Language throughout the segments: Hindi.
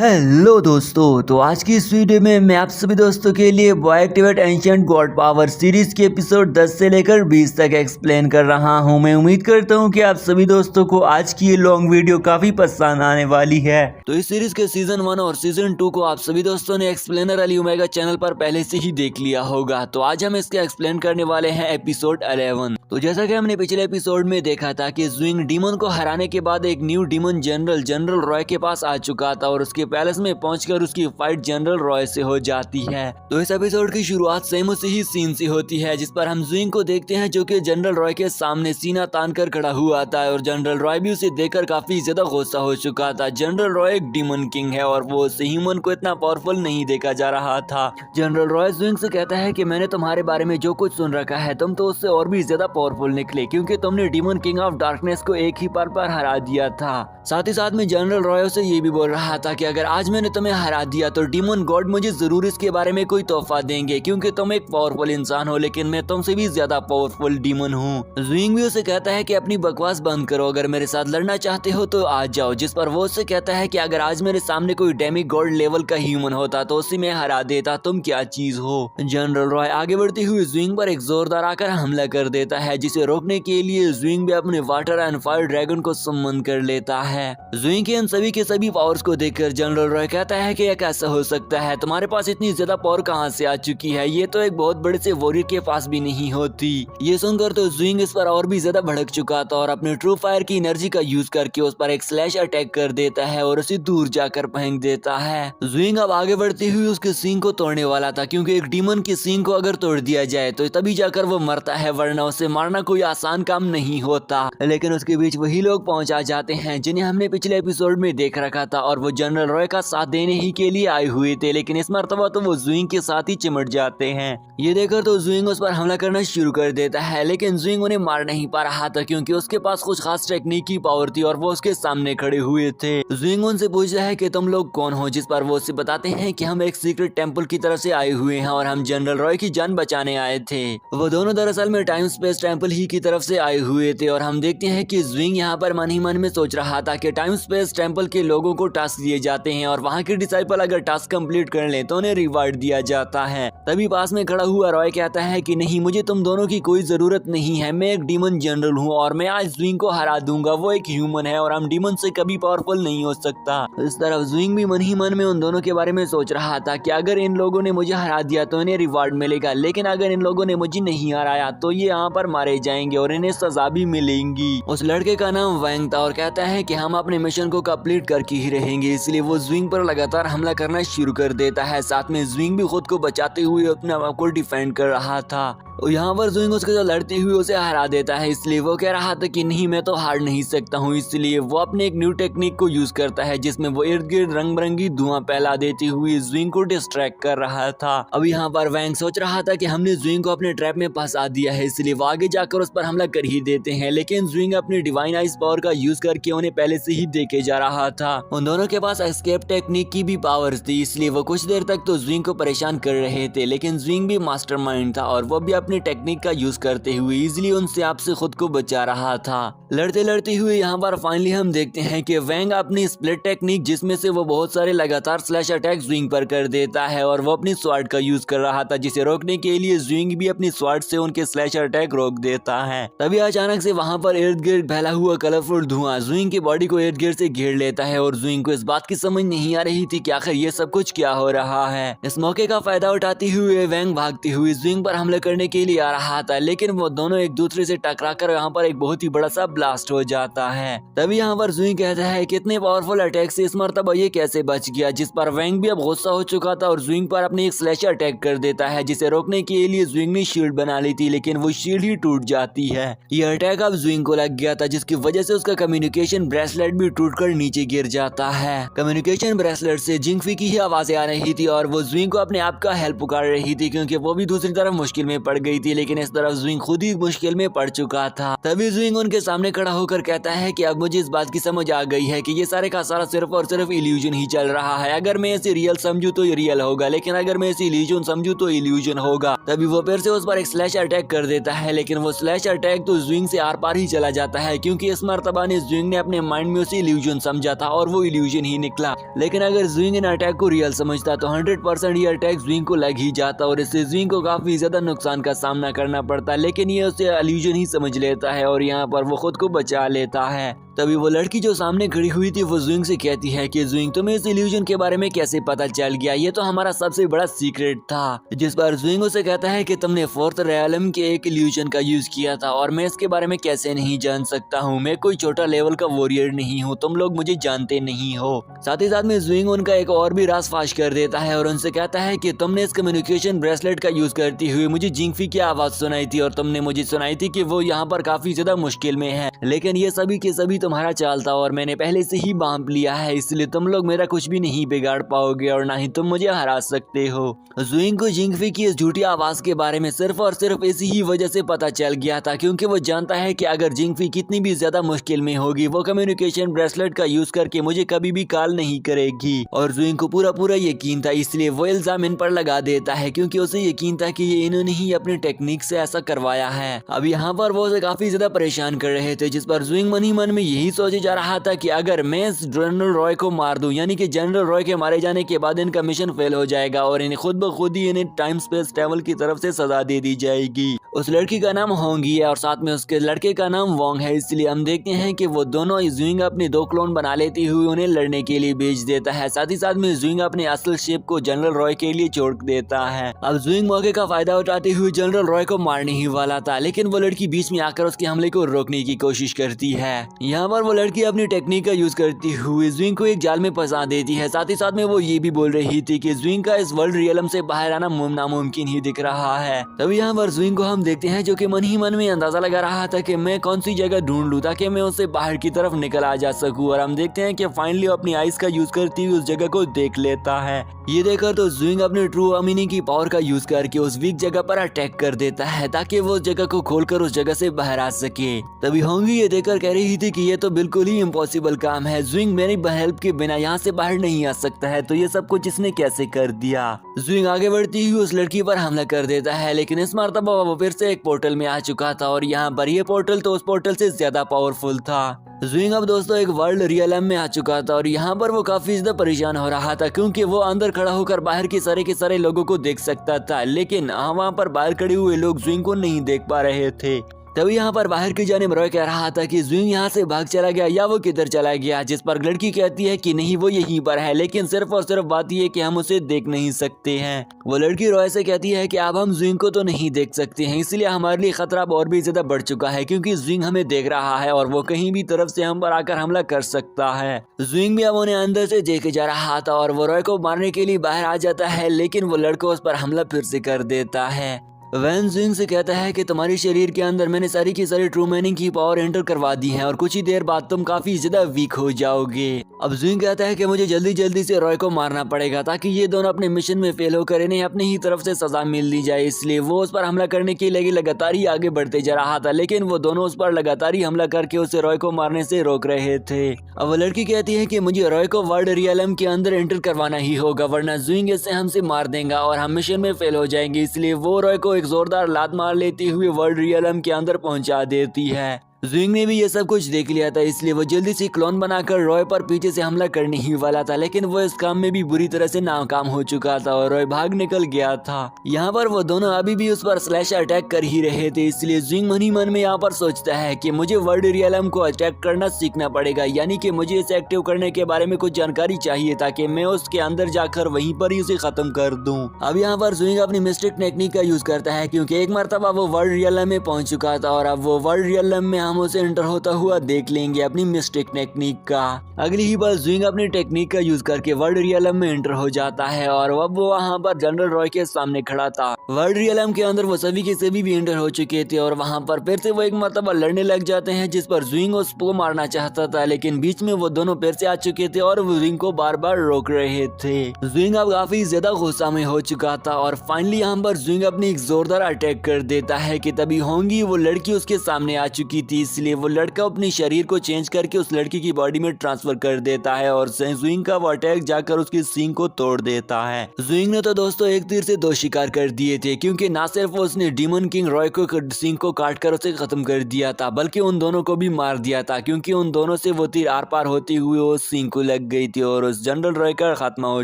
हेलो दोस्तों, तो आज की इस वीडियो में मैं आप सभी दोस्तों के लिए boy activate ancient God power series के एपिसोड 10 से लेकर 20 तक एक्सप्लेन कर रहा हूं। मैं उम्मीद करता हूं कि आप सभी दोस्तों को आज की ये लॉन्ग वीडियो काफी पसंद आने वाली है। तो इस सीरीज के सीजन 1 और सीजन 2 को आप सभी दोस्तों ने एक्सप्लेनर अली ओमेगा चैनल पर पहले से ही देख लिया होगा। तो आज हम इसके एक्सप्लेन करने वाले हैं एपिसोड 11। तो जैसा कि हमने पिछले एपिसोड में देखा था कि ज़ुइंग डीमन को हराने के बाद एक न्यू डीमन जनरल रॉय के पास आ चुका था और उसके पैलेस में पहुंचकर उसकी फाइट जनरल रॉय से हो जाती है। तो इस एपिसोड की शुरुआत सेम उसी ही सीन से होती है जिस पर हम ज़ुइंग को देखते हैं जो कि जनरल रॉय के सामने सीना तान कर खड़ा हुआ था और जनरल रॉय भी उसे देखकर काफी ज्यादा गुस्सा हो चुका था। जनरल रॉय एक डीमन किंग है और वो उसे ह्यूमन को इतना पावरफुल नहीं देखा जा रहा था। जनरल रॉय ज़ुइंग से कहता है कि मैंने तुम्हारे बारे में जो कुछ सुन रखा है, तुम तो उससे और भी ज्यादा पावरफुल निकले क्योंकि तुमने डीमन किंग ऑफ डार्कनेस को एक ही बार पर हरा दिया था। साथ ही साथ में जनरल रॉय से ये भी बोल रहा था कि अगर आज मैंने तुम्हें हरा दिया तो डीमन गॉड मुझे जरूर इसके बारे में कोई तोहफा देंगे क्योंकि तुम एक पावरफुल इंसान हो, लेकिन मैं तुमसे भी ज्यादा पावरफुल डीमन हूँ। ज़ुइंग भी उसे कहता है कि अपनी बकवास बंद करो, अगर मेरे साथ लड़ना चाहते हो तो आ जाओ। जिस पर वो उससे कहता है कि अगर आज मेरे सामने कोई डेमी गॉड लेवल का ह्यूमन होता तो उसी में हरा देता, तुम क्या चीज हो। जनरल रॉय आगे बढ़ती हुई ज़ुइंग पर एक जोरदार आकर हमला कर देता है जिसे रोकने के लिए ज़ुइंग भी अपने वाटर एंड फायर ड्रैगन को सम्मन कर लेता है। ज़ुइंग के इन सभी के सभी पावर्स को देखकर जनरल रॉय कहता है कि यह कैसा हो सकता है, तुम्हारे पास इतनी ज्यादा पावर कहां से आ चुकी है, ये तो एक बहुत बड़े से वॉरियर के पास भी नहीं होती। ये सुनकर तो ज़ुइंग इस पर और भी ज्यादा भड़क चुका था और अपने ट्रू फायर की एनर्जी का यूज करके उस पर एक स्लैश अटैक कर देता है और उसे दूर जाकर फेंक देता है। ज़ुइंग अब आगे बढ़ते हुए उसके सींग को तोड़ने वाला था क्योंकि एक डीमन की सींग को अगर तोड़ दिया जाए तो तभी जाकर वो मरता है, वरना उसे मारना कोई आसान काम नहीं होता। लेकिन उसके बीच वही लोग पहुंच आ जाते हैं जिन्हें हमने पिछले एपिसोड में देख रखा था और वो जनरल रॉय का साथ देने ही के लिए आए हुए थे, लेकिन इस मर्तबा तो वो ज़ुइंग के साथ ही चिमट जाते हैं। ये देखकर तो ज़ुइंग उस पर हमला करना शुरू कर देता है, लेकिन ज़ुइंग उन्हें मार नहीं पा रहा था क्योंकि उसके पास कुछ खास टेक्निक की पावर थी और वो उसके सामने खड़े हुए थे। ज़ुइंग उनसे पूछता है कि तुम लोग कौन हो, जिस पर वो उससे बताते हैं कि हम एक सीक्रेट टेम्पल की तरफ से आए हुए हैं और हम जनरल रॉय की जान बचाने आए थे। वो दोनों दरअसल में टाइम स्पेस टेम्पल ही की तरफ से आए हुए थे और हम देखते हैं कि ज़ुइंग यहाँ पर मन ही मन में सोच रहा था कि टाइम स्पेस टेम्पल के लोगों को टास्क दिए जाते हैं और वहाँ के डिसाइपल अगर टास्क कंप्लीट कर ले तो उन्हें रिवार्ड दिया जाता है। तभी पास में खड़ा हुआ रॉय कहता है कि नहीं, मुझे तुम दोनों की कोई जरूरत नहीं है, मैं एक डीमन जनरल हूँ और मैं आज ज़ुइंग को हरा दूंगा। वो एक ह्यूमन है और हम डीमन से कभी पावरफुल नहीं हो सकता। इस तरफ ज़ुइंग भी मन ही मन में उन दोनों के बारे में सोच रहा था कि अगर इन लोगों ने मुझे हरा दिया तो इन्हें रिवार्ड मिलेगा, लेकिन अगर इन लोगों ने मुझे नहीं हराया तो ये यहाँ पर मारे जाएंगे और इन्हें सजा भी मिलेंगी। उस लड़के का नाम वैंग था और कहता है कि हम अपने मिशन को कंप्लीट करके ही रहेंगे, इसलिए वो ज़ुइंग पर लगातार हमला करना शुरू कर देता है। साथ में ज़ुइंग भी खुद को बचाते हुए अपने आप को डिफेंड कर रहा था। यहाँ पर ज़ुइंग उसके साथ लड़ते हुए उसे हरा देता है, इसलिए वो कह रहा था कि नहीं, मैं तो हार नहीं सकता हूँ। इसलिए वो अपने एक न्यू टेक्निक को यूज करता है जिसमें वो इर्द गिर्द रंग बिरंगी धुआं फैला देती हुई ज़ुइंग को डिस्ट्रैक्ट कर रहा था। अब यहाँ पर वैंग सोच रहा था कि हमने ज़ुइंग को अपने ट्रैप में फंसा दिया है, इसलिए वो आगे जाकर उस पर हमला कर ही देते हैं, लेकिन ज़ुइंग अपनी डिवाइन आइज पावर का यूज करके उन्हें पहले से ही देखे जा रहा था। उन दोनों के पास एस्केप टेक्निक की भी पावर्स थी, इसलिए वो कुछ देर तक तो ज़ुइंग को परेशान कर रहे थे, लेकिन ज़ुइंग भी मास्टरमाइंड था और वो भी अपनी टेक्निक का करते हुए इजीली उनसे आपसे खुद को बचा रहा था। लड़ते लड़ते हुए यहाँ पर फाइनली हम देखते हैं कि वैंग अपनी स्प्लिट टेक्निक जिसमें से वो बहुत सारे लगातार स्लैश अटैक ज़ुइंग पर कर देता है और वो अपनी स्वॉर्ड का यूज कर रहा था, जिसे रोकने के लिए ज़ुइंग भी अपनी स्वॉर्ड से उनके स्लैश अटैक रोक देता है। तभी अचानक से वहाँ पर इर्द गिर्द फैला हुआ कलरफुल धुआं ज़ुइंग की बॉडी को इर्द गिर्द से घेर लेता है और ज़ुइंग को इस बात की समझ नहीं आ रही थी कि आखिर ये सब कुछ क्या हो रहा है। इस मौके का फायदा उठाते हुए वैंग भागती हुई ज़ुइंग पर हमला करने के लिए आ रहा था, लेकिन वो दोनों एक दूसरे से टकराकर यहाँ पर एक बहुत ही बड़ा सा ब्लास्ट हो जाता है। तभी यहाँ पर ज़ुइंग कहता है कितने पावरफुल अटैक से इस मर्तबा ये कैसे बच गया, जिस पर वैंग भी अब गुस्सा हो चुका था और ज़ुइंग पर अपने एक स्लैश अटैक कर देता है, जिसे रोकने के लिए ज़ुइंग ने शील्ड बना ली थी, लेकिन वो शील्ड ही टूट जाती है। यह अटैक अब ज़ुइंग को लग गया था, जिसकी वजह से उसका कम्युनिकेशन ब्रेसलेट भी टूटकर नीचे गिर जाता है। कम्युनिकेशन ब्रेसलेट से जिंगफी की ही आवाजें आ रही थी और वो ज़ुइंग को अपने आप का हेल्प पुकार रही थी क्योंकि वो भी दूसरी तरफ मुश्किल में पड़ गई थी, लेकिन इस तरफ ज़ुइंग खुद ही मुश्किल में पड़ चुका था। तभी ज़ुइंग उनके सामने खड़ा होकर कहता है कि अब मुझे इस बात की समझ आ गई है कि ये सारे का सारा सिर्फ और सिर्फ इल्यूजन ही चल रहा है। अगर मैं इसे रियल समझूं तो ये रियल होगा, लेकिन अगर मैं इसे इल्यूजन समझूं तो इल्यूजन होगा। तभी वो फिर से उस पर एक स्लैश अटैक कर देता है, लेकिन वो स्लैश अटैक तो ज़ुइंग से आर पार ही चला जाता है क्योंकि इस मर्तबा ने ज़ुइंग ने अपने माइंड में उसे इल्यूजन समझा था और वो इल्यूजन ही निकला। था, लेकिन अगर जुइंग इन अटैक को रियल समझता तो 100% ये अटैक जुइंग को लग ही जाता और इससे जुइंग को काफी ज्यादा नुकसान का सामना करना पड़ता, लेकिन ये उसे इल्यूजन ही समझ लेता है और यहाँ पर वो खुद को बचा लेता है। तभी वो लड़की जो सामने खड़ी हुई थी वो जुइंग से कहती है कि जुइंग तुम्हें इस इल्यूजन के बारे में कैसे पता चल गया, ये तो हमारा सबसे बड़ा सीक्रेट था। जिस पर जुइंग उसे कहता है कि तुमने फोर्थ रियलम के एक इल्यूजन का यूज किया था और मैं इसके बारे में कैसे नहीं जान सकता हूँ, मैं कोई छोटा लेवल का वॉरियर नहीं हूँ, तुम लोग मुझे जानते नहीं हो। साथ ही साथ में जुइंग उनका एक और भी राज फाश कर देता है और उनसे कहता है कि तुमने इस कम्युनिकेशन ब्रेसलेट का यूज करती हुई मुझे जिंगफी की आवाज सुनाई थी और तुमने मुझे सुनाई थी कि वो यहाँ पर काफी ज्यादा मुश्किल में है, लेकिन ये सभी के सभी तुम्हारा चाल था और मैंने पहले से ही बांध लिया है, इसलिए तुम लोग मेरा कुछ भी नहीं बिगाड़ पाओगे और ना ही तुम मुझे हरा सकते हो। जुइंग को जिंगफी की इस झूठी आवाज के बारे में सिर्फ और सिर्फ इसी ही वजह से पता चल गया था क्योंकि वो जानता है कि अगर जिंगफी कितनी भी ज्यादा मुश्किल में होगी वो कम्युनिकेशन ब्रेसलेट का यूज करके मुझे कभी भी कॉल नहीं करेगी और जुइंग को पूरा यकीन था, इसलिए वो इल्जाम इन पर लगा देता है क्योंकि उसे यकीन था कि ये इन्होंने ही अपनी टेक्निक से ऐसा करवाया है। अब यहाँ पर वो उसे काफी ज्यादा परेशान कर रहे थे, जिस पर जुइंग मन ही मन में यही सोचे जा रहा था कि अगर मैं इस जनरल रॉय को मार दूं, यानी कि जनरल रॉय के मारे जाने के बाद इनका मिशन फेल हो जाएगा और इन्हें खुद ब खुद ही इन्हें टाइम स्पेस ट्रेवल की तरफ से सजा दे दी जाएगी। उस लड़की का नाम होंगी है और साथ में उसके लड़के का नाम वोंग है, इसलिए हम देखते हैं कि वो दोनों जुइंग अपने 2 क्लोन बना लेती हुई उन्हें लड़ने के लिए भेज देता है। साथ ही साथ में जुइंग अपने असल शेप को जनरल रॉय के लिए छोड़ देता है। अब जुइंग मौके का फायदा उठाते हुए जनरल रॉय को मारने ही वाला था, लेकिन वो लड़की बीच में आकर उसके हमले को रोकने की कोशिश करती है। यहाँ पर वो लड़की अपनी टेक्निक का यूज करती हुई जुइंग को एक जाल में फंसा देती है। साथ ही साथ में वो ये भी बोल रही थी कि जुइंग का इस वर्ल्ड रियलम से बाहर आना नामुमकिन ही दिख रहा है। तभी यहाँ पर जुइंग को हम देखते हैं जो कि मन ही मन में अंदाजा लगा रहा था कि मैं कौन सी जगह ढूंढ लूं ताकि मैं उससे बाहर की तरफ निकल आ जा सकूं, और हम देखते हैं कि फाइनली अपनी आइज का यूज करती हुई उस जगह को देख लेता है। ये देखकर तो जुइंग अपने ट्रू अमीनी की पावर का यूज करके उस वीक जगह पर अटैक कर देता है ताकि वो उस जगह को खोलकर उस जगह से बाहर आ सके। तभी होंगी ये देखकर कह रही थी कि ये तो बिल्कुल ही इम्पॉसिबल काम है, जुइंग मेरी हेल्प के बिना यहाँ से बाहर नहीं आ सकता है, तो ये सब कुछ इसने कैसे कर दिया। जुइंग आगे बढ़ती हुई उस लड़की पर हमला कर देता है, लेकिन इस मर्तबा वो फिर से एक पोर्टल में आ चुका था और यहाँ पर ये पोर्टल तो उस पोर्टल से ज्यादा पावरफुल था। जुइंग अब दोस्तों एक वर्ल्ड रियलम में आ चुका था और यहाँ पर वो काफी ज्यादा परेशान हो रहा था क्योंकि वो अंदर खड़ा होकर बाहर के सारे लोगों को देख सकता था, लेकिन वहाँ पर बाहर खड़े हुए लोग जुइंग को नहीं देख पा रहे थे। तभी यहाँ पर बाहर की जानिब रॉय कह रहा था कि जुइंग यहाँ से भाग चला गया या वो किधर चला गया, जिस पर लड़की कहती है कि नहीं वो यहीं पर है, लेकिन सिर्फ और सिर्फ बात ये कि हम उसे देख नहीं सकते हैं। वो लड़की रॉय से कहती है कि अब हम जुइंग को तो नहीं देख सकते हैं, इसलिए हमारे लिए खतरा और भी ज्यादा बढ़ चुका है क्योंकि जुइंग हमें देख रहा है और वो कहीं भी तरफ से हम पर आकर हमला कर सकता है। जुइंग भी अब उन्हें अंदर से देखे जा रहा था और वो रॉय को मारने के लिए बाहर आ जाता है, लेकिन वो लड़का उस पर हमला फिर से कर देता है। वैन जुइंग से कहता है कि तुम्हारे शरीर के अंदर मैंने सारी की सारी ट्रू मीनिंग की पावर एंटर करवा दी है और कुछ ही देर बाद तुम काफी ज्यादा वीक हो जाओगे। अब जुइंग कहता है कि मुझे जल्दी से रॉय को मारना पड़ेगा ताकि ये दोनों अपने मिशन में फेल होकर इन्हें अपनी ही तरफ से सजा मिल दी जाए, इसलिए वो उस पर हमला करने के लिए लगातार ही आगे बढ़ते जा रहा था, लेकिन वो दोनों उस पर लगातार ही हमला करके उसे रॉय को मारने से रोक रहे थे। अब वो लड़की कहती है कि मुझे रॉय को वर्ल्ड रियलम के अंदर एंटर करवाना ही होगा वरना जुइंग इससे हमसे मार देगा और हम मिशन में फेल हो जाएंगे, इसलिए वो रॉय को एक जोरदार लात मार लेती हुई वर्ल्ड रियलम के अंदर पहुंचा देती है। जुइंग ने भी ये सब कुछ देख लिया था, इसलिए वो जल्दी से क्लोन बनाकर रॉय पर पीछे से हमला करने ही वाला था, लेकिन वो इस काम में भी बुरी तरह से नाकाम हो चुका था और रॉय भाग निकल गया था। यहाँ पर वो दोनों अभी भी उस पर स्लैश अटैक कर ही रहे थे, इसलिए जुइंग मन ही मन में यहाँ पर सोचता है कि मुझे वर्ल्ड रियलम को अटैक करना सीखना पड़ेगा, यानी कि मुझे इसे एक्टिव करने के बारे में कुछ जानकारी चाहिए ताकि मैं उसके अंदर जाकर वहीं पर ही उसे खत्म कर दूं। अब यहाँ पर जुइंग अपनी मिस्टिक टेक्निक का यूज करता है क्योंकि एक मरतबा वो वर्ल्ड रियलम में पहुंच चुका था और अब वो वर्ल्ड रियलम में हम उसे एंटर होता हुआ देख लेंगे अपनी मिस्टिक टेक्निक का। अगली ही बार जुइंग अपनी टेक्निक का यूज करके वर्ल्ड रियलम में एंटर हो जाता है और अब वो वहाँ पर जनरल रॉय के सामने खड़ा था। वर्ल्ड रियलम के अंदर वो सभी के सभी भी एंटर हो चुके थे और वहाँ पर फिर से वो एक मरतबा लड़ने लग जाते हैं, जिस पर जुइंग उसको मारना चाहता था, लेकिन बीच में वो दोनों फिर से आ चुके थे और वो जुइंग को बार बार रोक रहे थे। जुइंग अब काफी ज्यादा गुस्सा में हो चुका था और फाइनली यहाँ पर जुइंग अपनी एक जोरदार अटैक कर देता है कि तभी होंगी वो लड़की उसके सामने आ चुकी थी। थी, इसलिए वो लड़का अपने शरीर को चेंज करके उस लड़की की बॉडी में ट्रांसफर कर देता है और जुइंग का वो अटैक जाकर उसकी सींग को तोड़ देता है। जुइंग ने तो दोस्तों एक तीर से 2 शिकार कर दिए थे, क्योंकि ना सिर्फ उसने डीमन किंग रॉय को सींग को काटकर उसे खत्म कर दिया था, बल्कि उन दोनों को भी मार दिया था, क्योंकि उन दोनों से वो तीर आर पार होती हुई उस सींग को लग गई थी और उस जनरल रॉय का खात्मा हो